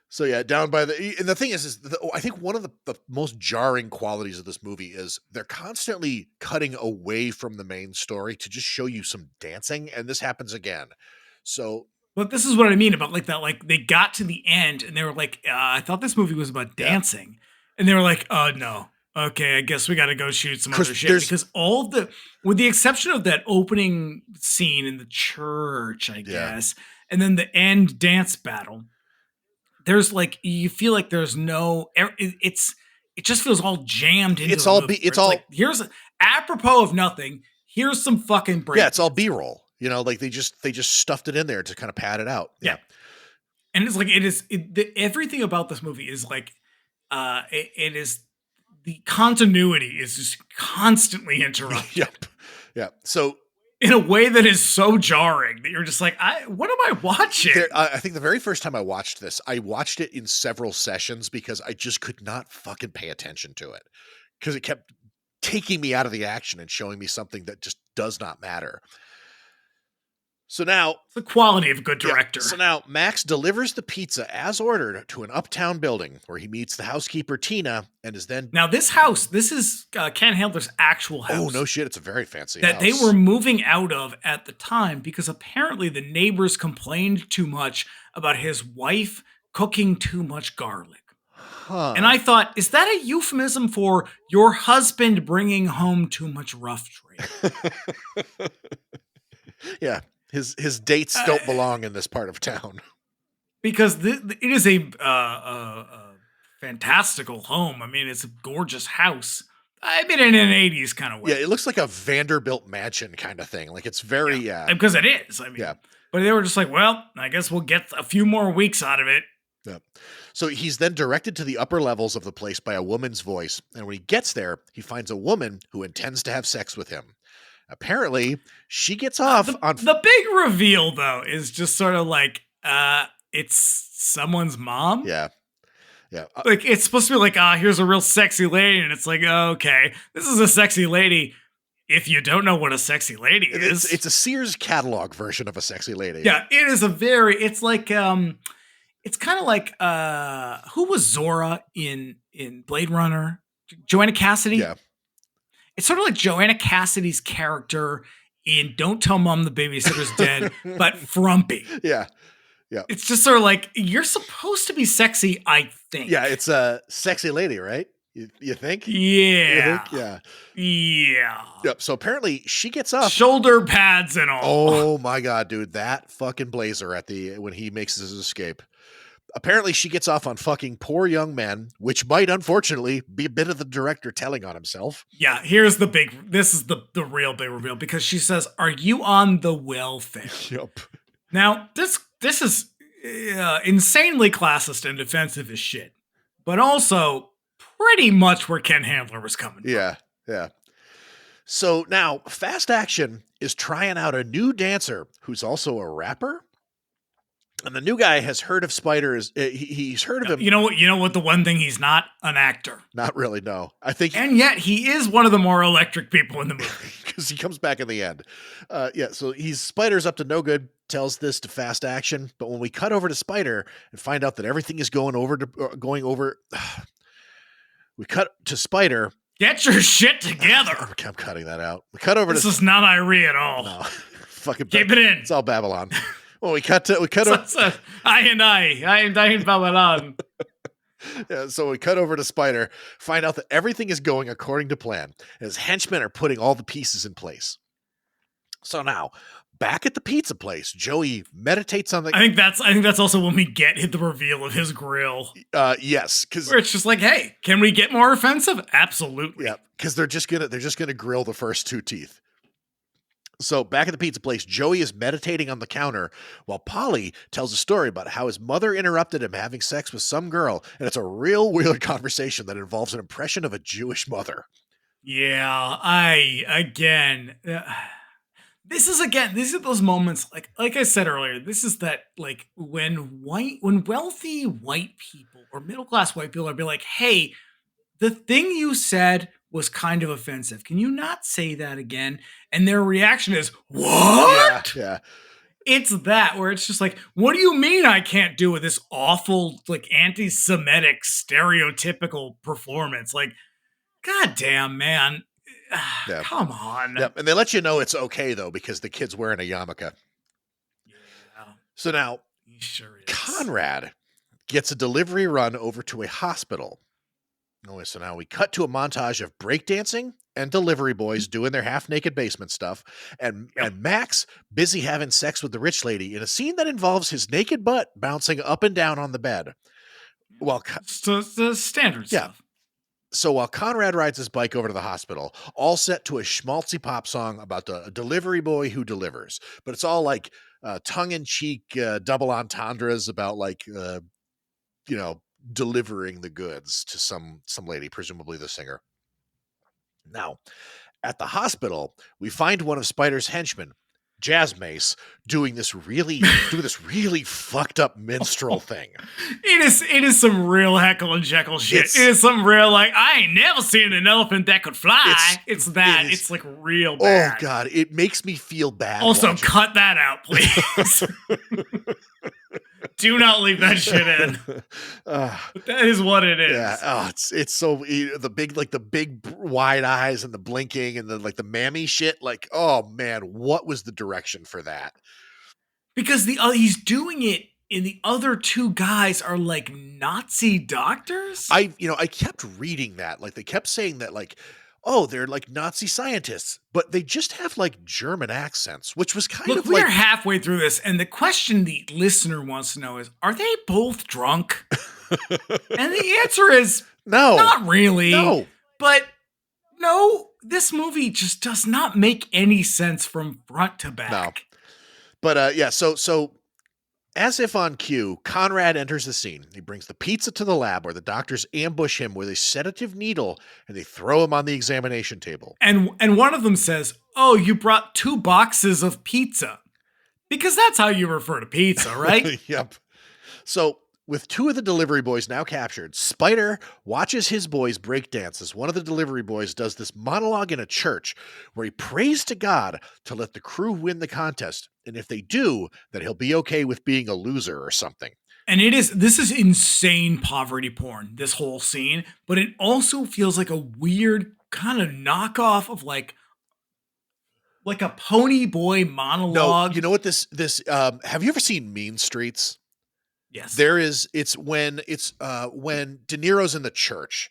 So yeah, down by and the thing is I think one of the most jarring qualities of this movie is they're constantly cutting away from the main story to just show you some dancing, and this happens again. So, but this is what I mean about like that. Like they got to the end and they were like, I thought this movie was about dancing. And they were like, oh no. Okay, I guess we got to go shoot some 'Cause other shit there's- because with the exception of that opening scene in the church, I guess, and then the end dance battle, there's like you feel like there's no. It just feels all jammed into. It's the all movie, be- it's where all- like here's apropos of nothing. Here's some fucking break. Yeah, it's all B-roll. You know, like they just stuffed it in there to kind of pad it out. Yeah. And it's like everything about this movie is like it is the continuity is just constantly interrupted. Yep. Yeah. So in a way that is so jarring that you're just like, what am I watching? I think the very first time I watched this, I watched it in several sessions because I just could not fucking pay attention to it because it kept taking me out of the action and showing me something that just does not matter. So now it's the quality of a good director. So now Max delivers the pizza as ordered to an uptown building where he meets the housekeeper Tina and is then. Now this is Ken Handler's actual house. Oh no shit! It's a very fancy that house. they were moving out of at the time because apparently the neighbors complained too much about his wife cooking too much garlic. Huh. And I thought, is that a euphemism for your husband bringing home too much rough trade? Yeah. His dates don't belong in this part of town. Because it is a fantastical home. I mean, it's a gorgeous house. I mean, in an 80s kind of way. Yeah, it looks like a Vanderbilt mansion kind of thing. Like it's very... Because it is. I mean, but they were just like, well, I guess we'll get a few more weeks out of it. Yeah. So he's then directed to the upper levels of the place by a woman's voice. And when he gets there, he finds a woman who intends to have sex with him. Apparently, she gets off on... The big reveal, though, is just sort of like, it's someone's mom? Yeah. Yeah. Like, it's supposed to be like, here's a real sexy lady. And it's like, okay, this is a sexy lady. If you don't know what a sexy lady is. It's a Sears catalog version of a sexy lady. Yeah, it is it's like, it's kind of like, who was Zora in Blade Runner? Joanna Cassidy? Yeah. It's sort of like Joanna Cassidy's character in Don't Tell Mom the Babysitter's Dead, but frumpy. Yeah. Yeah. It's just sort of like, you're supposed to be sexy, I think. Yeah, it's a sexy lady, right? You think? Yeah. You think? Yeah. Yeah. Yep. So apparently she gets up. Shoulder pads and all. Oh my God, dude. That fucking blazer when he makes his escape. Apparently she gets off on fucking poor young men, which might unfortunately be a bit of the director telling on himself. Yeah, this is the real big reveal because she says, are you on the welfare? Yep. Now, this is insanely classist and offensive as shit, but also pretty much where Ken Handler was coming from. Yeah, yeah. So now Fast Action is trying out a new dancer who's also a rapper. And the new guy has heard of Spider. He's heard of him. You know what? The one thing he's not an actor. Not really. No, I think. And yet he is one of the more electric people in the movie because he comes back in the end. Yeah. So Spider's up to no good. Tells this to Fast Action, but when we cut over to Spider and find out that everything is going over, we cut to Spider. Get your shit together. I'm cutting that out. We cut over. This is not Irie at all. No, fucking keep it in. It's all Babylon. Well, we cut over. I am Babylon. Yeah, so we cut over to Spider, find out that everything is going according to plan. His henchmen are putting all the pieces in place. So now, back at the pizza place, Joey meditates on the. I think that's also when we get the reveal of his grill. Yes, because where it's just like, hey, can we get more offensive? Absolutely. Yeah, because they're just gonna grill the first two teeth. So back at the pizza place, Joey is meditating on the counter while Polly tells a story about how his mother interrupted him having sex with some girl. And it's a real weird conversation that involves an impression of a Jewish mother. Yeah, these are those moments, like I said earlier, this is that, like, when wealthy white people or middle-class white people are be like, hey, the thing you said was kind of offensive. Can you not say that again? And their reaction is, what? Yeah. It's that where it's just like, what do you mean I can't do with this awful, like, anti-Semitic stereotypical performance? Like, goddamn, man. Yeah. Come on. Yep. And they let you know it's okay, though, because the kid's wearing a yarmulke. Yeah. So now, he sure is. Conrad gets a delivery run over to a hospital. Oh, so now we cut to a montage of breakdancing and delivery boys doing their half-naked basement stuff, and Max busy having sex with the rich lady in a scene that involves his naked butt bouncing up and down on the bed. Well, So the standard stuff. So while Conrad rides his bike over to the hospital, all set to a schmaltzy pop song about the delivery boy who delivers, but it's all like tongue-in-cheek double entendres about like delivering the goods to some lady, presumably the singer. Now, at the hospital, we find one of Spider's henchmen, Jazz Mace, doing this really fucked up minstrel thing. It is some real Heckle and Jekyll shit. It is some real like I ain't never seen an elephant that could fly. It's like real bad. Oh god, it makes me feel bad. Also, cut that out, please. Do not leave that shit in. But that is what it is. Yeah. Oh, it's so the big wide eyes and the blinking and the mammy shit. Like, oh man, what was the direction for that? Because he's doing it, and the other two guys are like Nazi doctors. I kept reading that. Like they kept saying that like, oh, they're like Nazi scientists, but they just have like German accents, which was kind of we're halfway through this, and the question the listener wants to know is, are they both drunk? And the answer is no, not really. No. But no, this movie just does not make any sense from front to back. No. But so as if on cue, Conrad enters the scene. He brings the pizza to the lab where the doctors ambush him with a sedative needle and they throw him on the examination table. And one of them says, "Oh, you brought 2 boxes of pizza." Because that's how you refer to pizza, right? Yep. So with 2 of the delivery boys now captured, Spider watches his boys break dance as one of the delivery boys does this monologue in a church where he prays to God to let the crew win the contest. And if they do, that he'll be okay with being a loser or something. And this is insane poverty porn, this whole scene, but it also feels like a weird kind of knockoff of like a pony boy monologue. No, you know what this have you ever seen Mean Streets? Yes. It's when De Niro's in the church.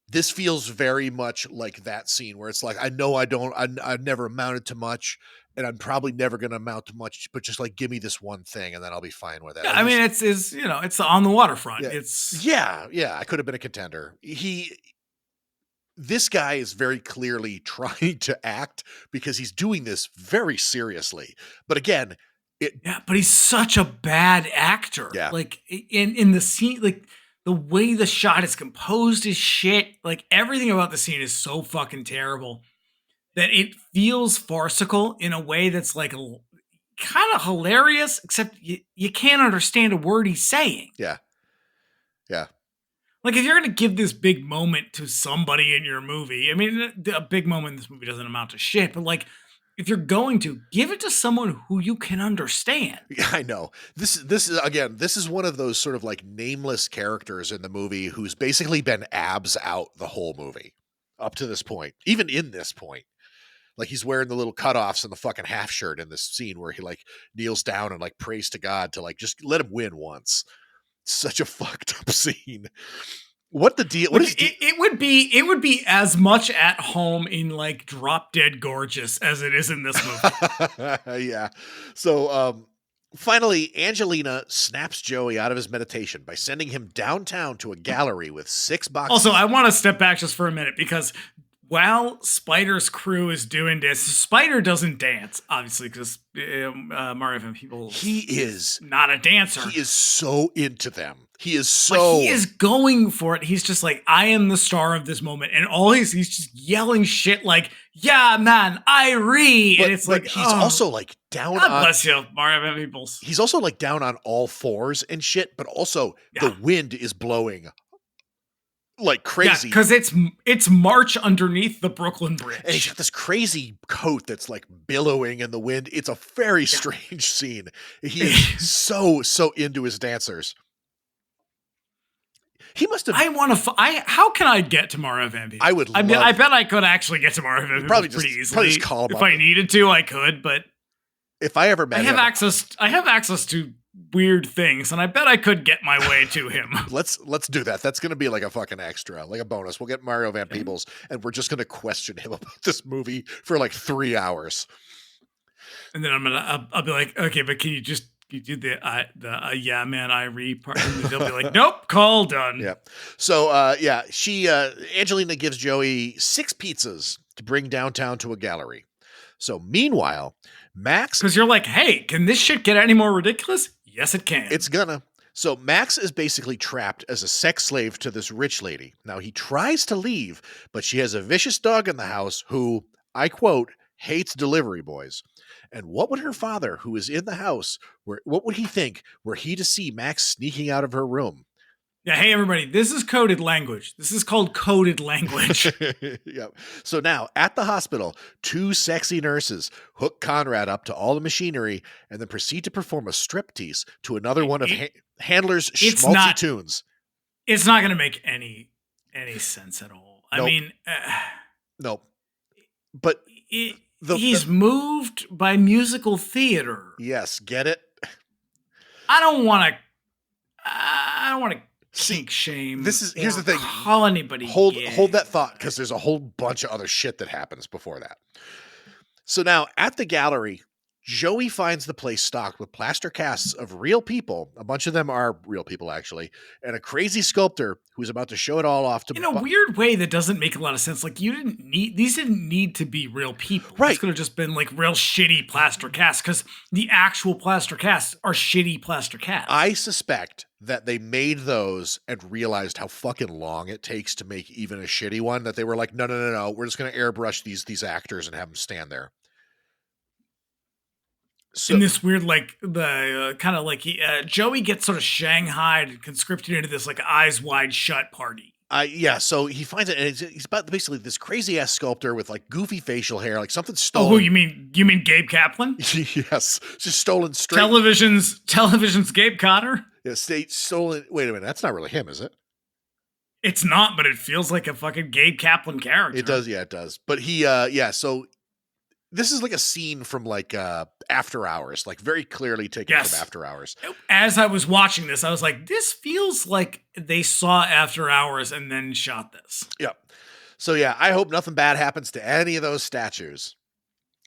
This feels very much like that scene where it's like, I know I've never amounted to much and I'm probably never going to amount to much, but just like, give me this one thing and then I'll be fine with it. Yeah, I mean, it's on the waterfront. Yeah. I could have been a contender. This guy is very clearly trying to act because he's doing this very seriously. But again, but he's such a bad actor. Yeah. Like in the scene, like the way the shot is composed is shit. Like everything about the scene is so fucking terrible that it feels farcical in a way that's like kind of hilarious, except you can't understand a word he's saying. Yeah. Like if you're going to give this big moment to somebody in your movie, I mean, a big moment in this movie doesn't amount to shit, but like, if you're going to give it to someone who you can understand. Yeah, I know. This is one of those sort of like nameless characters in the movie who's basically been abs out the whole movie up to this point. Even in this point, like he's wearing the little cutoffs and the fucking half shirt in this scene where he like kneels down and like prays to God to like just let him win once. Such a fucked up scene. What the deal? What is it would be as much at home in like Drop Dead Gorgeous as it is in this movie. Yeah. So finally, Angelina snaps Joey out of his meditation by sending him downtown to a gallery with 6 boxes. Also, I want to step back just for a minute because while Spider's crew is doing this, Spider doesn't dance, obviously, because Mario and people. He is not a dancer. He is so into them. He is going for it. He's just like, I am the star of this moment, and he's just yelling shit like, "Yeah, man, and it's like he's also like down. God bless you, Mario Peoples. He's also like down on all fours and shit, but also the wind is blowing like crazy. Because it's March underneath the Brooklyn Bridge. And he's got this crazy coat that's like billowing in the wind. It's a very strange scene. He is so into his dancers. He must have. How can I get to Mario Van Peebles? I bet I could actually get to Mario Van Peebles pretty easily. Just call him if I needed to, I could. But if I ever met him, I have access to weird things, and I bet I could get my way to him. Let's do that. That's going to be like a fucking extra, like a bonus. We'll get Mario Van Peebles, and we're just going to question him about this movie for like 3 hours. And then I'll be like, okay, but can you do the yeah man Irie part? And they'll be like, nope, call done. Yeah. So Angelina gives Joey 6 pizzas to bring downtown to a gallery. So meanwhile, Max, because you're like, hey, can this shit get any more ridiculous? Yes, it can. It's gonna. So Max is basically trapped as a sex slave to this rich lady. Now he tries to leave, but she has a vicious dog in the house who, I quote, hates delivery boys. And what would her father, who is in the house, what would he think were he to see Max sneaking out of her room? Yeah, hey everybody, this is coded language. This is called coded language. Yep. So now at the hospital, 2 sexy nurses hook Conrad up to all the machinery and then proceed to perform a striptease to another one of Handler's schmaltzy tunes. It's not going to make any sense at all. Nope. I mean, no, but he's moved by musical theater. Yes, get it? I don't want to kink shame. Here's the thing. Call anybody. Hold that thought, because there's a whole bunch of other shit that happens before that. So now at the gallery, Joey finds the place stocked with plaster casts of real people. A bunch of them are real people, actually, and a crazy sculptor who's about to show it all off to. In a weird way that doesn't make a lot of sense. Like these didn't need to be real people. Right. This could have just been like real shitty plaster casts, because the actual plaster casts are shitty plaster casts. I suspect that they made those and realized how fucking long it takes to make even a shitty one, that they were like, no, we're just going to airbrush these actors and have them stand there. So, in this weird, like the kind of like Joey gets sort of shanghaied and conscripted into this like eyes wide shut party. So he finds it, and he's about basically this crazy ass sculptor with like goofy facial hair, like something stolen. Oh, you mean Gabe Kaplan? Yes, just stolen straight. Television's Gabe Cotter. Yeah, stolen. Wait a minute, that's not really him, is it? It's not, but it feels like a fucking Gabe Kaplan character. It does, yeah, it does. But he, so this is like a scene from like After Hours, like very clearly taken from After Hours. As I was watching this, I was like, this feels like they saw After Hours and then shot this. Yep. So yeah, I hope nothing bad happens to any of those statues.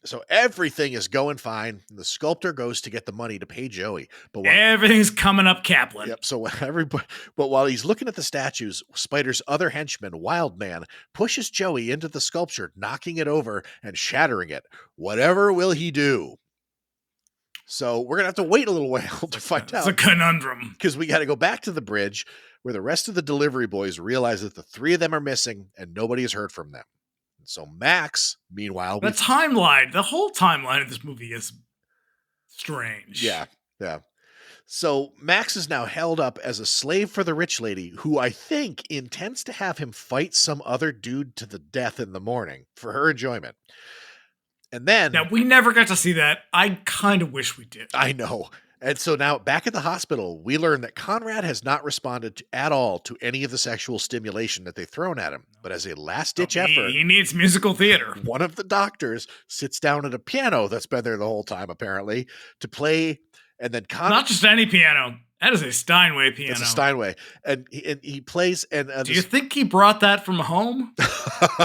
So everything is going fine. The sculptor goes to get the money to pay Joey, but everything's coming up Kaplan. Yep. So but while he's looking at the statues, Spider's other henchman, Wildman, pushes Joey into the sculpture, knocking it over and shattering it. Whatever will he do? So we're gonna have to wait a little while to find out. It's a conundrum, because we got to go back to the bridge where the rest of the delivery boys realize that the 3 of them are missing and nobody has heard from them. So Max, meanwhile, the whole timeline of this movie is strange. Yeah. So Max is now held up as a slave for the rich lady, who I think intends to have him fight some other dude to the death in the morning for her enjoyment. And then... Now, we never got to see that. I kind of wish we did. I know. And so now back at the hospital, we learn that Conrad has not responded at all to any of the sexual stimulation that they've thrown at him. But as a last-ditch effort... He needs musical theater. One of the doctors sits down at a piano that's been there the whole time, apparently, to play, and then... Not just any piano. That is a Steinway piano. It's a Steinway. And he plays... and do you think he brought that from home?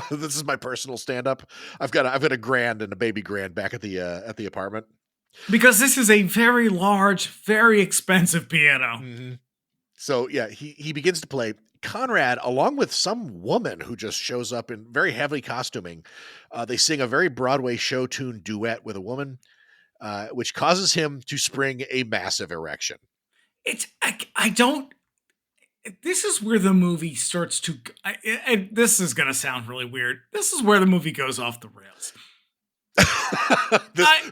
This is my personal stand-up. I've got a grand and a baby grand back at the apartment. Because this is a very large, very expensive piano. Mm-hmm. So, yeah, he begins to play. Conrad, along with some woman who just shows up in very heavy costuming, they sing a very Broadway show tune duet with a woman, which causes him to spring a massive erection. This is where the movie starts to... this is going to sound really weird. This is where the movie goes off the rails.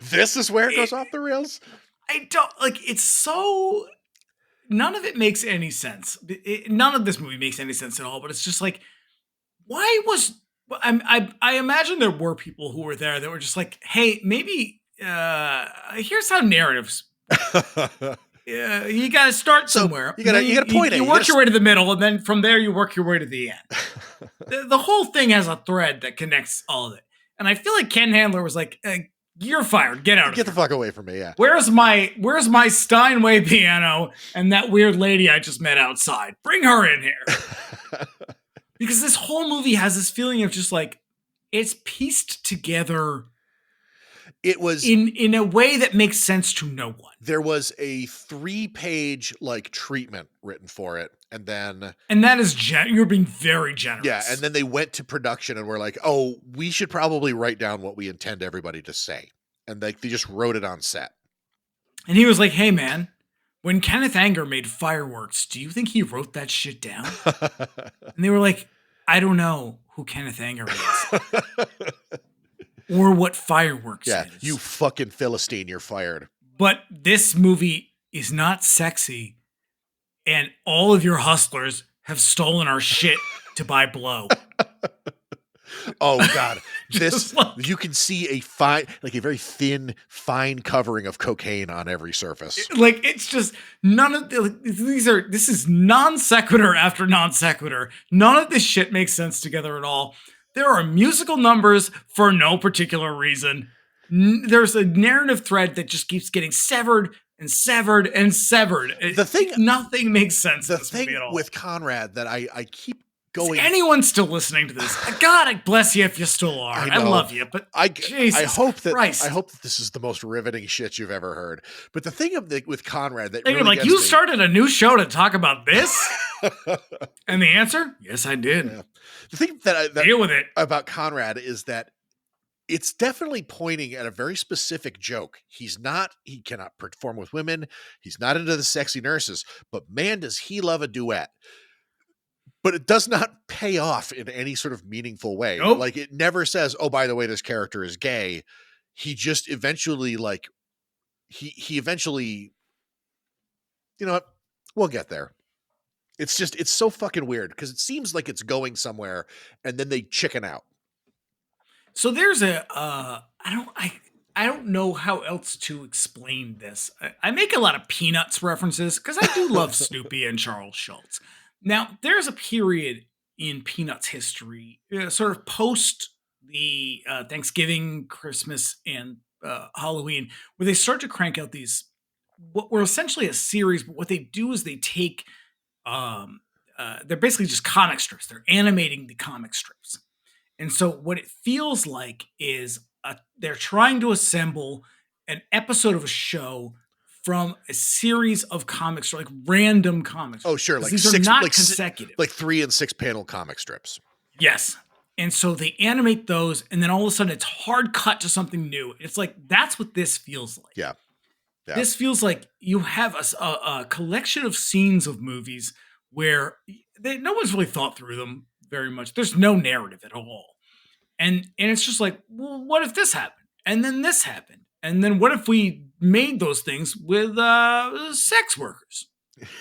This is where it goes off the rails? I don't like it's so none of it makes any sense. None of this movie makes any sense at all, but it's just like, why was I imagine there were people who were there that were just like, hey, maybe here's how narratives you got to start somewhere. You got to point it. You work your way to the middle, and then from there you work your way to the end. The whole thing has a thread that connects all of it. And I feel like Ken Handler was like, You're fired. Get out of Get the here. fuck away from me, yeah. Where's my Steinway piano and that weird lady I just met outside? Bring her in here. Because this whole movie has this feeling of just like, it's pieced together. It was in a way that makes sense to no one. There was a 3-page like treatment written for it, and that is you're being very generous. Yeah, and then they went to production and were like, "Oh, we should probably write down what we intend everybody to say," and they just wrote it on set. And he was like, "Hey, man, when Kenneth Anger made Fireworks, do you think he wrote that shit down?" And they were like, "I don't know who Kenneth Anger is." Or what Fireworks is. You fucking Philistine, you're fired. But this movie is not sexy, and all of your hustlers have stolen our shit to buy blow. Oh, God. This, you can see a very thin, fine covering of cocaine on every surface. Like, it's just none of this is non sequitur after non sequitur. None of this shit makes sense together at all. There are musical numbers for no particular reason. There's a narrative thread that just keeps getting severed and severed and severed. Nothing makes sense. The thing with Conrad that I keep going. Is anyone still listening to this? God bless you if you still are. I love you, but I hope that Christ. I hope that this is the most riveting shit you've ever heard. But the thing with Conrad that really like, you started a new show to talk about this, and the answer, yes, I did. Yeah. The thing that deal with it about Conrad is that it's definitely pointing at a very specific joke. He cannot perform with women. He's not into the sexy nurses, but man, does he love a duet. But it does not pay off in any sort of meaningful way. Nope. Like, it never says, "Oh, by the way, this character is gay." He just eventually, he eventually, you know what? We'll get there. It's so fucking weird because it seems like it's going somewhere and then they chicken out. So there's I don't know how else to explain this. I make a lot of Peanuts references because I do love Snoopy and Charles Schultz. Now, there's a period in Peanuts history, sort of post the Thanksgiving, Christmas, and Halloween, where they start to crank out these, what were essentially a series, but what they do is they take, they're basically just comic strips. They're animating the comic strips. And so what it feels like is they're trying to assemble an episode of a show from a series of comics, like random comics. Oh, sure. Like these are not consecutive. Like 3 and 6 panel comic strips. Yes. And so they animate those, and then all of a sudden it's hard cut to something new. It's like, that's what this feels like. Yeah. This feels like you have a collection of scenes of movies where no one's really thought through them very much. There's no narrative at all. And it's just like, well, what if this happened? And then this happened. And then what if we made those things with sex workers?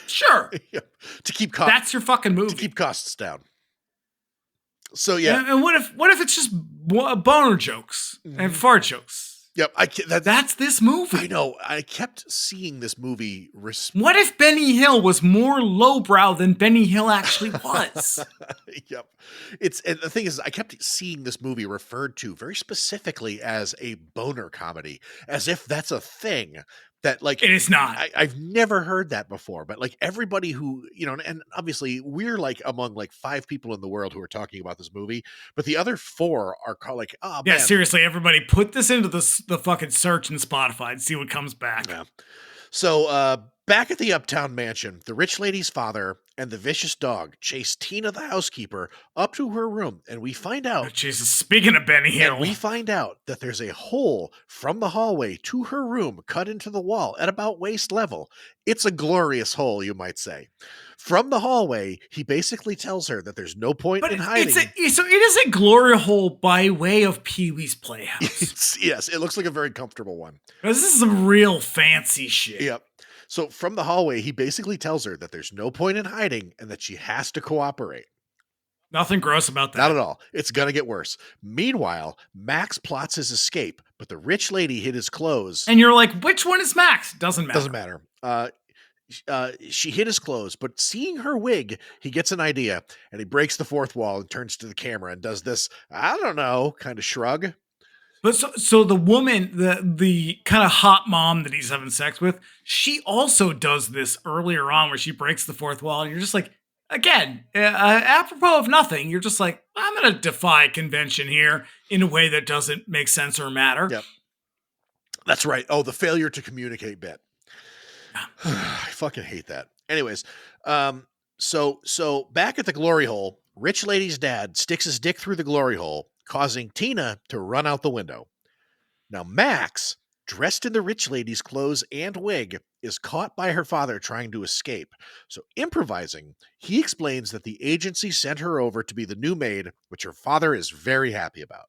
Sure. Yeah. To keep costs. That's your fucking movie. To keep costs down. So yeah. And what if it's just boner jokes and fart jokes? Yep. That's this movie. I know. I kept seeing this movie. What if Benny Hill was more lowbrow than Benny Hill actually was? Yep. And the thing is, I kept seeing this movie referred to very specifically as a boner comedy, as if that's a thing. That, like, it is not. I've never heard that before, but like everybody who, and obviously we're like among like 5 people in the world who are talking about this movie, but the other 4 are called like, oh yeah, man. Seriously, everybody put this into the fucking search in Spotify and see what comes back. Yeah. So back at the Uptown Mansion, the rich lady's father and the vicious dog chase Tina, the housekeeper, up to her room, and we find out. Oh, Jesus, speaking of Benny Hill, and we find out that there's a hole from the hallway to her room cut into the wall at about waist level. It's a glorious hole, you might say. From the hallway, he basically tells her that there's no point in hiding. So it is a glory hole by way of Pee-wee's Playhouse. Yes, it looks like a very comfortable one. This is some real fancy shit. Yep. So from the hallway, he basically tells her that there's no point in hiding and that she has to cooperate. Nothing gross about that. Not at all. It's going to get worse. Meanwhile, Max plots his escape, but the rich lady hid his clothes. And you're like, which one is Max? Doesn't matter. Doesn't matter. She hid his clothes, but seeing her wig, he gets an idea, and he breaks the 4th wall and turns to the camera and does this, I don't know, kind of shrug. But so the woman, the kind of hot mom that he's having sex with, she also does this earlier on where she breaks the fourth wall, and you're just like, again, apropos of nothing, you're just like, I'm going to defy convention here in a way that doesn't make sense or matter. Yep. That's right. Oh, the failure to communicate bit. I fucking hate that. Anyways, so back at the glory hole, Rich Lady's dad sticks his dick through the glory hole, causing Tina to run out the window. Now, Max, dressed in the rich lady's clothes and wig, is caught by her father trying to escape. So, improvising, he explains that the agency sent her over to be the new maid, which her father is very happy about.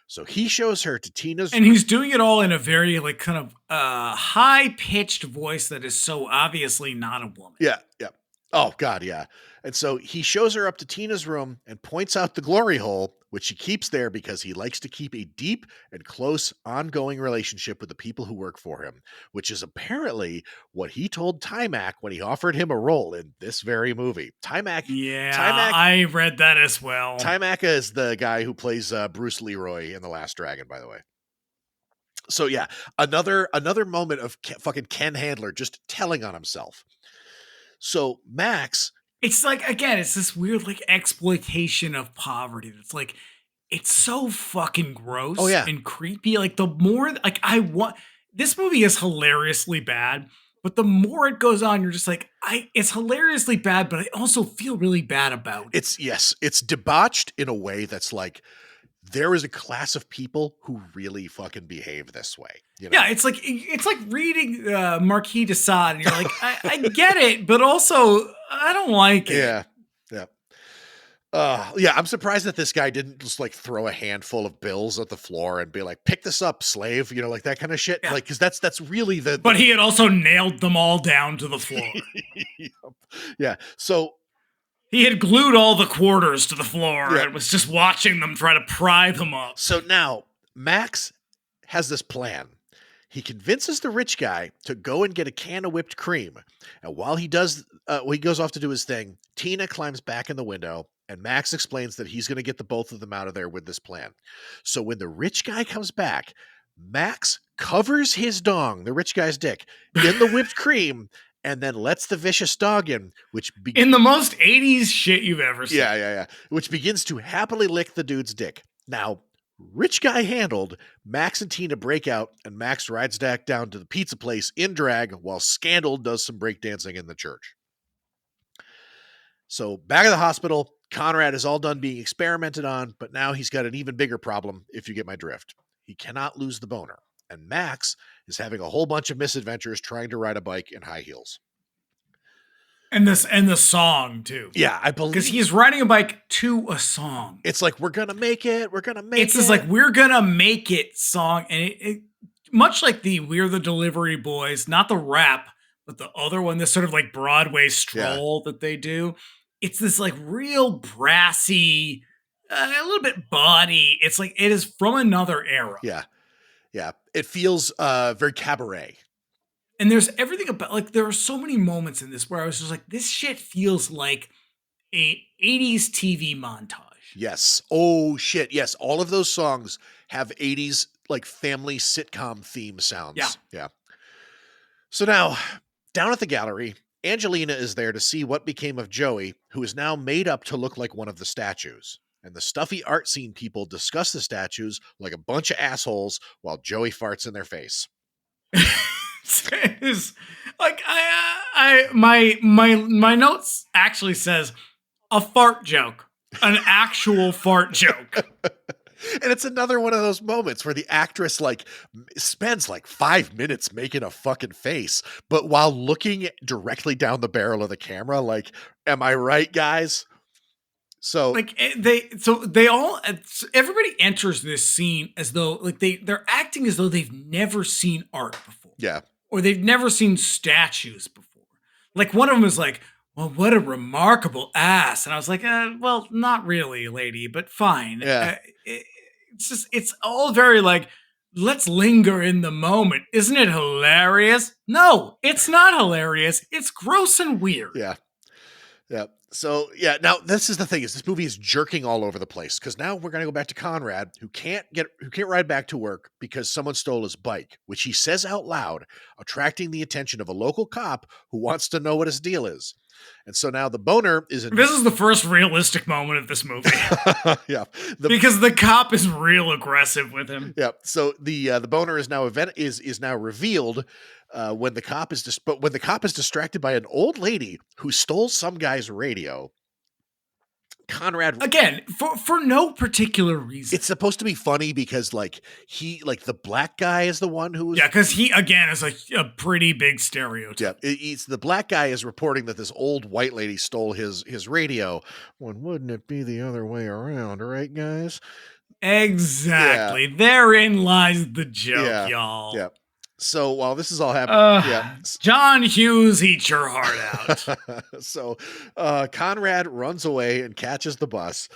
So he shows her to Tina's... And he's doing it all in a very, like, kind of high-pitched voice that is so obviously not a woman. Yeah. Oh, God, yeah. And so he shows her up to Tina's room and points out the glory hole, which she keeps there because he likes to keep a deep and close ongoing relationship with the people who work for him, which is apparently what he told Timac when he offered him a role in this very movie. Timac, I read that as well. Timac is the guy who plays Bruce Leroy in The Last Dragon, by the way. So yeah, another moment of fucking Ken Handler just telling on himself. So Max... It's like, again, it's this weird, like, exploitation of poverty. It's like, it's so fucking gross and creepy. Like, the more, like, this movie is hilariously bad, but the more it goes on, you're just like, it's hilariously bad, but I also feel really bad about it. It's debauched in a way that's like, there is a class of people who really fucking behave this way. You know? Yeah, it's like reading Marquis de Sade, and you're like, I get it, but also I don't like it. Yeah. I'm surprised that this guy didn't just like throw a handful of bills at the floor and be like, "Pick this up, slave," you know, like that kind of shit. Yeah. Like, because that's really the. But he had also nailed them all down to the floor. Yeah. So. He had glued all the quarters to the floor and was just watching them try to pry them up. So now Max has this plan. He convinces the rich guy to go and get a can of whipped cream. And while he does, he goes off to do his thing, Tina climbs back in the window and Max explains that he's going to get the both of them out of there with this plan. So when the rich guy comes back, Max covers his dong, the rich guy's dick, in the whipped cream and then lets the vicious dog in, which... in the most 80s shit you've ever seen. Yeah. Which begins to happily lick the dude's dick. Now, rich guy handled, Max and Tina break out, and Max rides back down to the pizza place in drag while Scandal does some breakdancing in the church. So, back at the hospital, Conrad is all done being experimented on, but now he's got an even bigger problem, if you get my drift. He cannot lose the boner. And Max is having a whole bunch of misadventures trying to ride a bike in high heels. And the song too. Yeah, I believe, because he's riding a bike to a song. It's like, we're gonna make it. It's just like, we're gonna make it song, and it much like the We're the Delivery Boys, not the rap, but the other one, this sort of like Broadway stroll that they do. It's this like real brassy, a little bit bawdy. It's like it is from another era. Yeah, it feels very cabaret. And there's everything about, like, there are so many moments in this where I was just like, this shit feels like a 80s TV montage. Yes. Oh, shit. Yes. All of those songs have 80s, like, family sitcom theme sounds. Yeah. So now, down at the gallery, Angelina is there to see what became of Joey, who is now made up to look like one of the statues. And the stuffy art scene people discuss the statues like a bunch of assholes while Joey farts in their face. It's like my notes actually says a fart joke, an actual fart joke. And it's another one of those moments where the actress like spends like 5 minutes making a fucking face, but while looking directly down the barrel of the camera, like, am I right, guys? So like everybody enters this scene as though like they're acting as though they've never seen art before. Yeah. Or they've never seen statues before. Like one of them was like, well, what a remarkable ass. And I was like, well, not really, lady, but fine. Yeah. It's all very like, let's linger in the moment. Isn't it hilarious? No, it's not hilarious. It's gross and weird. Yeah. So yeah, now this is the thing: is this movie is jerking all over the place because now we're gonna go back to Conrad, who can't ride back to work because someone stole his bike, which he says out loud, attracting the attention of a local cop who wants to know what his deal is. And so now the boner is This is the first realistic moment of this movie. yeah, because the cop is real aggressive with him. Yeah. So the boner is now is now revealed when the cop is when the cop is distracted by an old lady who stole some guy's radio. Conrad again for no particular reason. It's supposed to be funny because the black guy is the one who was because he again is a pretty big stereotype. Yeah, it's the black guy is reporting that this old white lady stole his radio. When wouldn't it be the other way around, right, guys? Exactly. Yeah. Therein lies the joke, y'all. Yeah. So while this is all happening, John Hughes, eat your heart out. So Conrad runs away and catches the bus.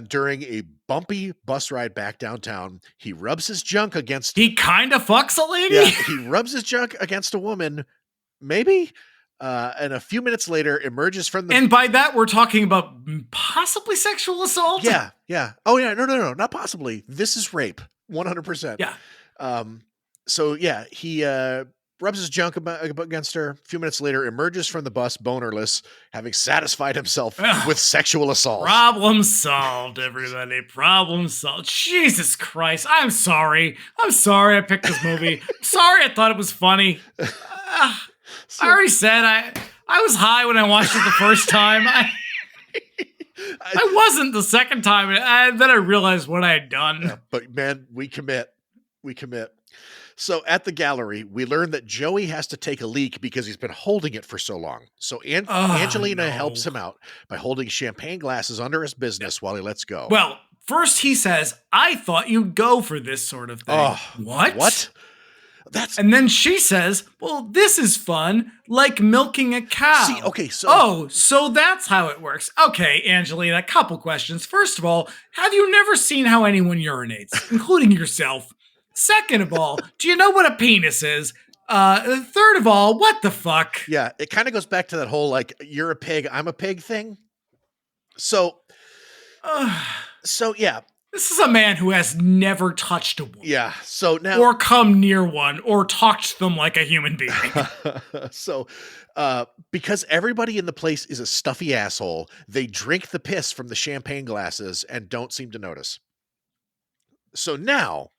During a bumpy bus ride back downtown, he rubs his junk against... He kind of fucks a lady? Yeah, he rubs his junk against a woman, maybe? And a few minutes later, emerges from the... And by that, we're talking about possibly sexual assault? Yeah. Oh, yeah, no, not possibly. This is rape, 100%. Yeah. So, yeah, he rubs his junk against her. A few minutes later, emerges from the bus bonerless, having satisfied himself with sexual assault. Problem solved, everybody. Problem solved. Jesus Christ. I'm sorry I picked this movie. I'm sorry I thought it was funny. I already said I was high when I watched it the first time. I wasn't the second time. And then I realized what I had done. Yeah, but, man, we commit. So at the gallery, we learn that Joey has to take a leak because he's been holding it for so long. So Angelina helps him out by holding champagne glasses under his business while he lets go. Well, first he says, I thought you'd go for this sort of thing. What? And then she says, well, this is fun, like milking a cow. See, okay, so... so that's how it works. Okay, Angelina, a couple questions. First of all, have you never seen how anyone urinates, including yourself? Second of all, do you know what a penis is? Third of all, what the fuck? Yeah, it kind of goes back to that whole, you're a pig, I'm a pig thing. So yeah. This is a man who has never touched a woman. Yeah, so now... Or come near one, or talked to them like a human being. So, because everybody in the place is a stuffy asshole, they drink the piss from the champagne glasses and don't seem to notice. So now...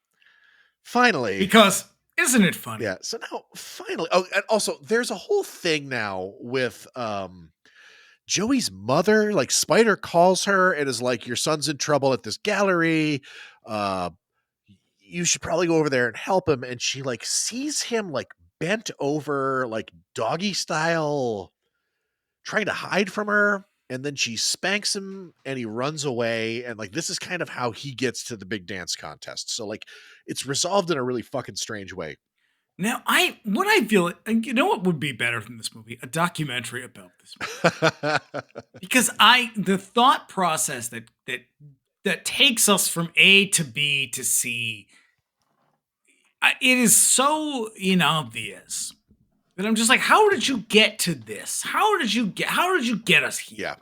Finally. Because isn't it funny? Yeah. So now finally. Oh, and also there's a whole thing now with Joey's mother. Like Spider calls her and is like, your son's in trouble at this gallery. You should probably go over there and help him. And she sees him bent over, doggy style, trying to hide from her. And then she spanks him and he runs away. And this is kind of how he gets to the big dance contest. So it's resolved in a really fucking strange way. Now, I feel, you know what would be better than this movie? A documentary about this movie. Because the thought process that takes us from A to B to C, it is so inobvious. But I'm just how did you get to this? How did you get us here?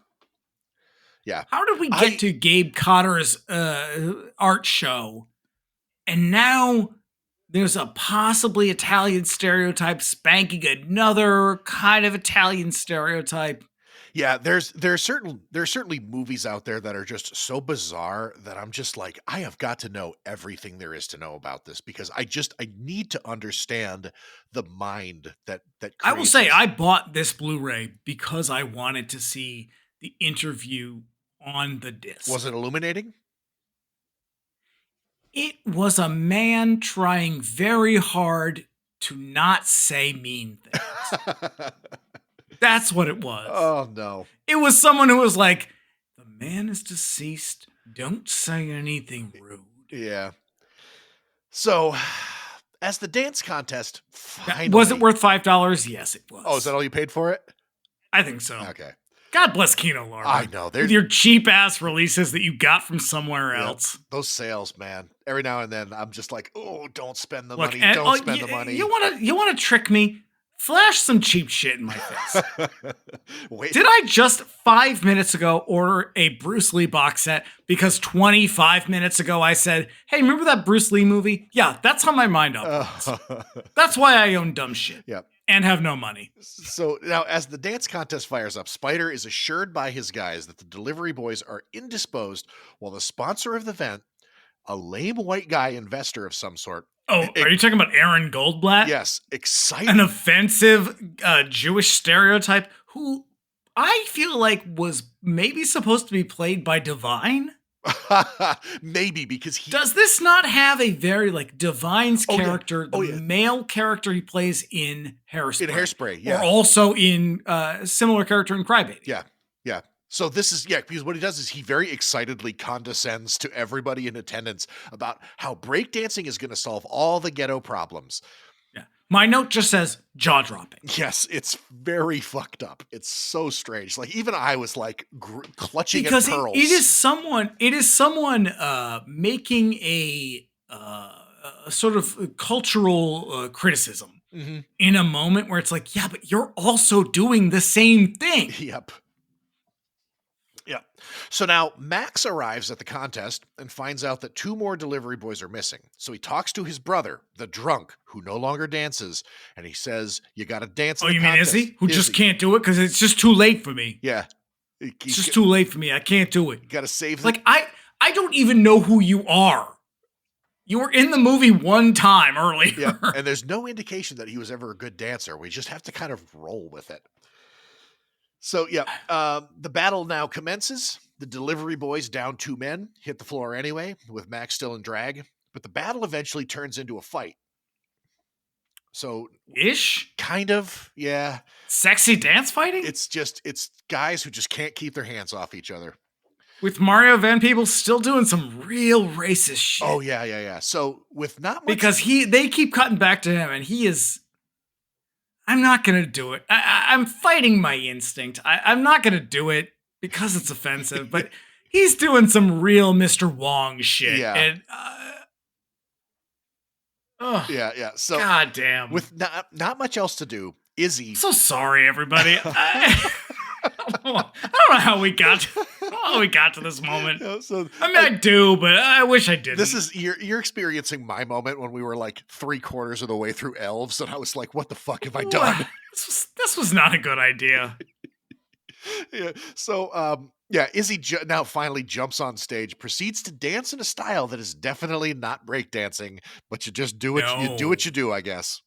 Yeah. How did we get to Gabe Cotter's art show? And now there's a possibly Italian stereotype spanking another kind of Italian stereotype. Yeah, there's certainly movies out there that are just so bizarre that I'm just I have got to know everything there is to know about this because I need to understand the mind that I will say I bought this Blu-ray because I wanted to see the interview on the disc. Was it illuminating? It was a man trying very hard to not say mean things. That's what it was. Oh, no. It was someone who was like, the man is deceased. Don't say anything rude. Yeah. So, as the dance contest finally... Was it worth $5? Yes, it was. Oh, is that all you paid for it? I think so. Okay. God bless Kino Lorber. I know. With your cheap-ass releases that you got from somewhere else. Those sales, man. Every now and then, I'm just oh, don't spend the money. Don't spend the money. You want to trick me? flash some cheap shit in my face. Wait. Did I just 5 minutes ago order a Bruce Lee box set because 25 minutes ago I said, hey, remember that Bruce Lee movie? Yeah, that's how my mind operates. That's why I own dumb shit. Yep. And have no money. So now, as the dance contest fires up, Spider is assured by his guys that the delivery boys are indisposed, while the sponsor of the event, a lame white guy investor of some sort. Oh, are you talking about Aaron Goldblatt? Yes, excited. An offensive Jewish stereotype who I feel like was maybe supposed to be played by Divine. Maybe because he does this not have a very like Divine's character, yeah. the male character he plays in Hairspray. In Hairspray, yeah. Or also in similar character in Crybaby. Yeah, yeah. So this is, because what he does is he very excitedly condescends to everybody in attendance about how breakdancing is going to solve all the ghetto problems. Yeah. My note just says jaw-dropping. Yes, it's very fucked up. It's so strange. Like even I was like clutching because at pearls. It is someone making a sort of cultural criticism in a moment where it's like, yeah, but you're also doing the same thing. Yep. Yeah. So now Max arrives at the contest and finds out that 2 more delivery boys are missing. So he talks to his brother, the drunk, who no longer dances, and he says, you got to dance. Oh, you mean Izzy? Who just can't do it because it's just too late for me. Yeah. It's just too late for me. I can't do it. You got to save Like, I don't even know who you are. You were in the movie one time earlier. Yeah. And there's no indication that he was ever a good dancer. We just have to kind of roll with it. So, the battle now commences. The delivery boys, down 2 men, hit the floor anyway, with Max still in drag. But the battle eventually turns into a fight. So... Ish? Kind of, yeah. Sexy dance fighting? It's guys who just can't keep their hands off each other. With Mario Van Peebles still doing some real racist shit. Oh, yeah. So, with not much... Because they keep cutting back to him, and he is... I'm not going to do it. I'm fighting my instinct. I'm not going to do it because it's offensive, but he's doing some real Mr. Wong shit. Yeah. And, yeah. So, God damn. With not much else to do, Izzy... I'm so sorry, everybody. I don't know how we got to this moment. Yeah, so, I mean, I do, but I wish I didn't. This is you're experiencing my moment when we were like 3/4 of the way through Elves, and I was like, "What the fuck have I done?" This was not a good idea. Yeah. So, Izzy now finally jumps on stage, proceeds to dance in a style that is definitely not breakdancing, but you just do it. No. You do what you do, I guess.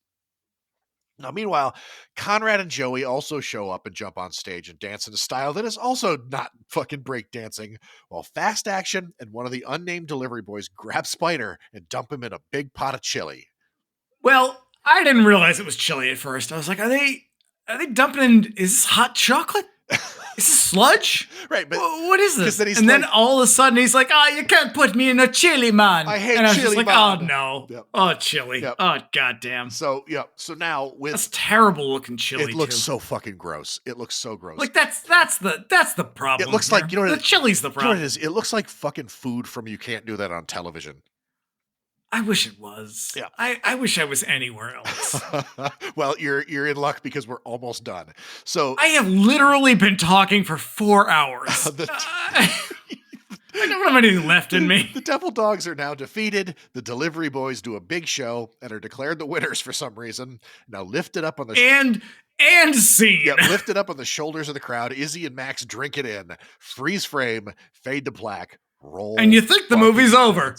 Now, meanwhile, Conrad and Joey also show up and jump on stage and dance in a style that is also not fucking breakdancing, while Fast Action and one of the unnamed delivery boys grab Spider and dump him in a big pot of chili. Well, I didn't realize it was chili at first. I was like, are they dumping in, is this hot chocolate? Is this sludge? Right, but what is this? Then then all of a sudden he's like, "Oh, you can't put me in a chili, man." I hate and I was chili, just like, man. "Oh no, Yep. Oh chili, Yep. Oh goddamn." So now with that's terrible looking chili. It looks too. so fucking gross. It looks so gross. Like that's the problem. It looks here. like the chili's the problem. You know what it is? It looks like fucking food from You Can't Do That on Television. I wish it was. Yeah. I wish I was anywhere else. Well, you're in luck because we're almost done. So I have literally been talking for 4 hours. I don't have anything left in me. The Devil Dogs are now defeated. The delivery boys do a big show and are declared the winners for some reason. Now lifted up on the and scene. Yep, lifted up on the shoulders of the crowd. Izzy and Max drink it in. Freeze frame, fade to black, roll. And you think the movie's credits. over.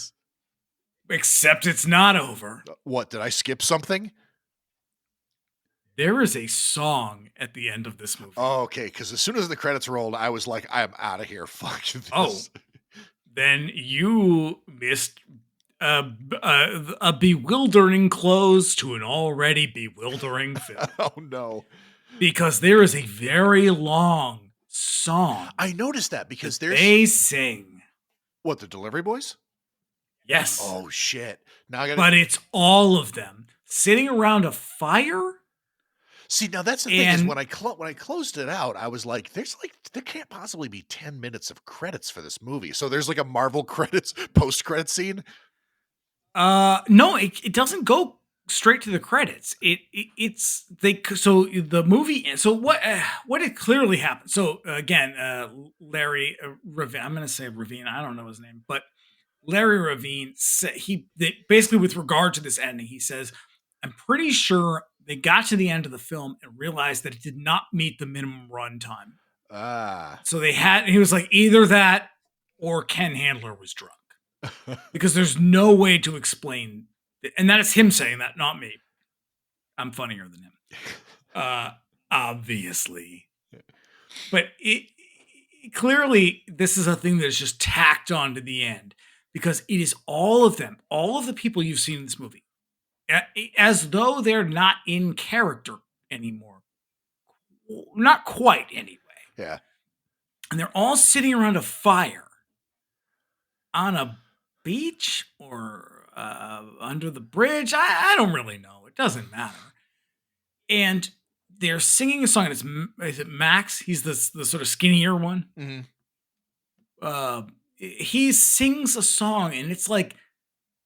Except it's not over. What, did I skip something? There is a song at the end of this movie. Oh, okay, because as soon as the credits rolled, I was like, I'm out of here. Fuck this. Oh, then you missed a bewildering close to an already bewildering film. Oh, no. Because there is a very long song. I noticed that because they sing. What, the delivery boys? Yes. Oh shit! Now But it's all of them sitting around a fire. See, now that's the thing is when I closed it out, I was like, there can't possibly be 10 minutes of credits for this movie. So there's like a Marvel credits post-credit scene. No, it doesn't go straight to the credits. So the movie. So what had clearly happened? So again, Larry Ravine. I'm going to say Ravine. I don't know his name, but Larry Ravine said basically with regard to this ending, he says, "I'm pretty sure they got to the end of the film and realized that it did not meet the minimum runtime. So he was like, either that or Ken Handler was drunk." Because there's no way to explain, and that is him saying that, not me. I'm funnier than him, obviously. But clearly, this is a thing that is just tacked on to the end because it is all of them, all of the people you've seen in this movie, as though they're not in character anymore. Not quite, anyway. Yeah. And they're all sitting around a fire on a beach or under the bridge. I don't really know. It doesn't matter. And they're singing a song. And is it Max? He's the sort of skinnier one. Mm-hmm. He sings a song, and it's like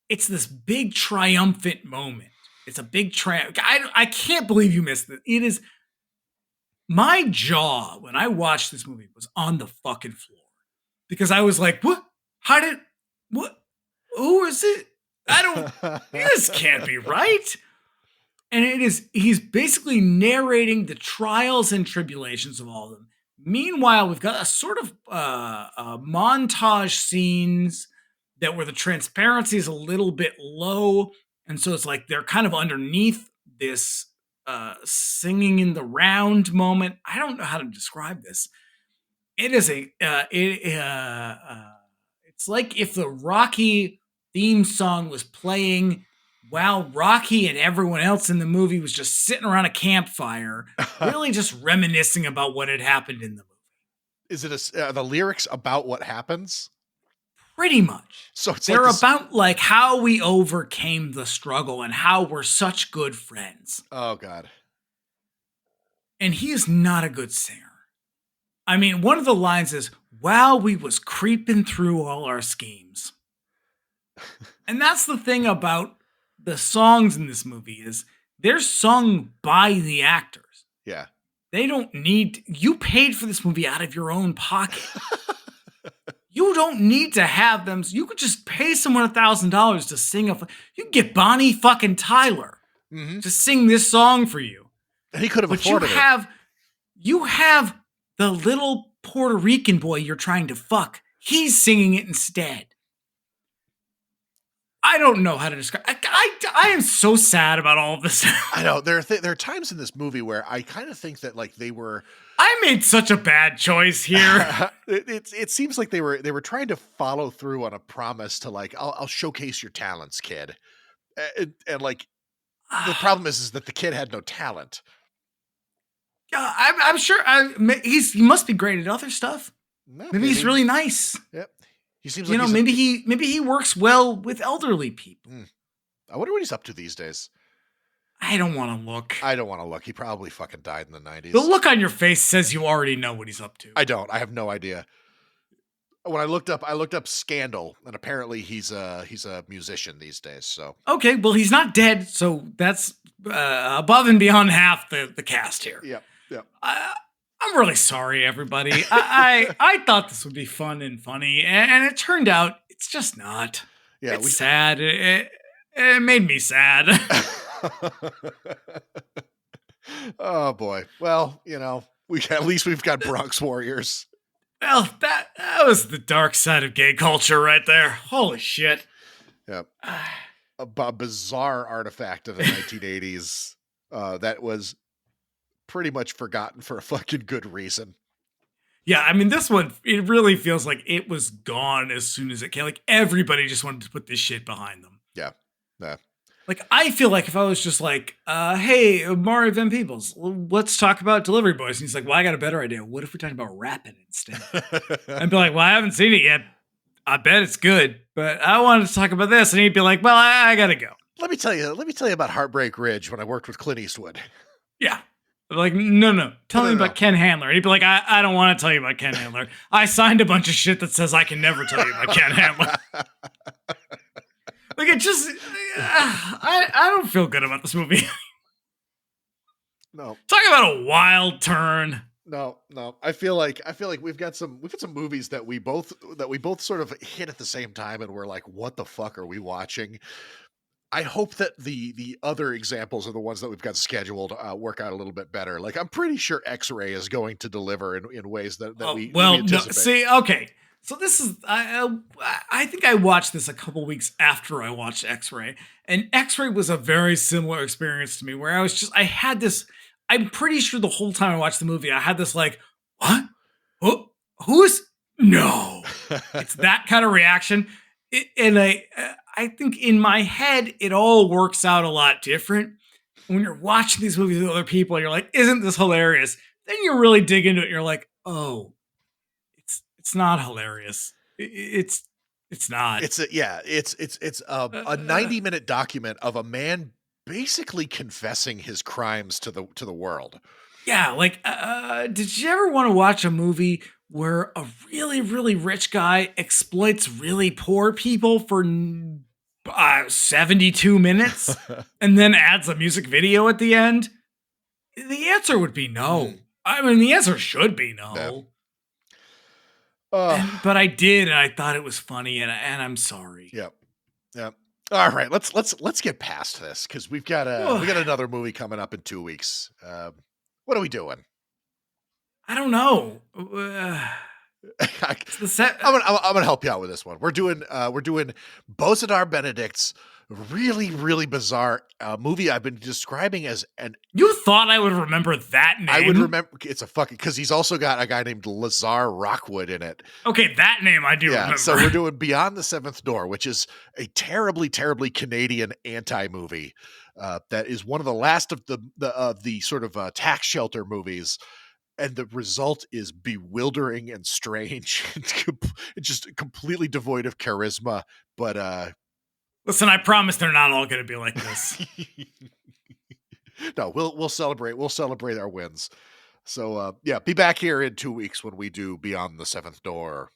it's this big triumphant moment. It's a big triumph. I can't believe you missed it. It is. My jaw when I watched this movie was on the fucking floor because I was like, "What? What? Who is it? This can't be right." And he's basically narrating the trials and tribulations of all of them. Meanwhile, we've got a sort of montage scenes where the transparency is a little bit low. And so it's like they're kind of underneath this singing in the round moment. I don't know how to describe this. It is it's like if the Rocky theme song was playing while Rocky and everyone else in the movie was just sitting around a campfire, really just reminiscing about what had happened in the movie. Is it the lyrics about what happens? Pretty much. So they're about like how we overcame the struggle and how we're such good friends. Oh God. And he is not a good singer. I mean, one of the lines is, "While we was creeping through all our schemes." And that's the thing about the songs in this movie is they're sung by the actors. Yeah. They don't need, you paid for this movie out of your own pocket. You don't need to have them. You could just pay someone $1,000 to sing you can get Bonnie fucking Tyler to sing this song for you. And he could have afforded it. You have the little Puerto Rican boy you're trying to fuck. He's singing it instead. I don't know how to describe. I am so sad about all of this. I know there are times in this movie where I kind of think that like they were. I made such a bad choice here. It seems like they were trying to follow through on a promise to like I'll showcase your talents, kid, and like the problem is that the kid had no talent. I'm sure he must be great at other stuff. Maybe he's really nice. Yep. He seems like maybe he works well with elderly people. I wonder what he's up to these days. I don't want to look. He probably fucking died in the 90s. The look on your face says you already know what he's up to. I don't. I have no idea. When I looked up Scandal, and apparently he's a musician these days. So okay, well he's not dead, so that's above and beyond half the cast here. Yep. I'm really sorry, everybody. I thought this would be fun and funny, and it turned out it's just not. Yeah, it's sad. It made me sad. Oh boy. Well, at least we've got Bronx Warriors. Well, that was the dark side of gay culture right there. Holy shit. Yep. A bizarre artifact of the 1980s that was pretty much forgotten for a fucking good reason. Yeah, I mean, this one, it really feels like it was gone as soon as it came. Like, everybody just wanted to put this shit behind them. Yeah. Like, I feel like if I was just like, hey, Mario Van Peebles, let's talk about Delivery Boys. And he's like, well, I got a better idea. What if we talked about rapping instead? I'd be like, well, I haven't seen it yet. I bet it's good, but I wanted to talk about this. And he'd be like, well, I got to go. Let me tell you about Heartbreak Ridge when I worked with Clint Eastwood. Yeah. I'm like, no. Tell me about Ken Handler. And he'd be like, I don't want to tell you about Ken Handler. I signed a bunch of shit that says I can never tell you about Ken Handler. Like it just, I don't feel good about this movie. No, Talk about a wild turn. no. I feel like we've got some movies that we both sort of hit at the same time, and we're like, what the fuck are we watching? I hope that the other examples are the ones that we've got scheduled work out a little bit better. Like I'm pretty sure X-Ray is going to deliver in ways that we Well, no, anticipate. see, okay. So this is, I think I watched this a couple weeks after I watched X-Ray, and X-Ray was a very similar experience to me, where I had this. I'm pretty sure the whole time I watched the movie, I had this like, what? Who's no? It's that kind of reaction, and I think in my head it all works out a lot different when you're watching these movies with other people. You're like, isn't this hilarious? Then you really dig into it. And you're like, oh, it's not hilarious. It's not. It's a 90-minute document of a man basically confessing his crimes to the world. Yeah, like, did you ever want to watch a movie where a really, really rich guy exploits really poor people for 72 minutes and then adds a music video at the end? The answer would be no. I mean, the answer should be no. But I did, and I thought it was funny, and I'm sorry. Yep. All right, let's get past this because we got another movie coming up in 2 weeks. What are we doing? I don't know. I'm gonna help you out with this one. We're doing Bozidar Benedict's really, really bizarre movie I've been describing as an. You thought I would remember that name? I would remember. It's a fucking, because he's also got a guy named Lazar Rockwood in it. Okay, that name I do remember. So we're doing Beyond the Seventh Door, which is a terribly, terribly Canadian anti-movie that is one of the last of the sort of tax shelter movies. And the result is bewildering and strange. It's just completely devoid of charisma. But listen, I promise they're not all going to be like this. No, we'll celebrate. We'll celebrate our wins. So yeah, be back here in 2 weeks when we do Beyond the Seventh Door.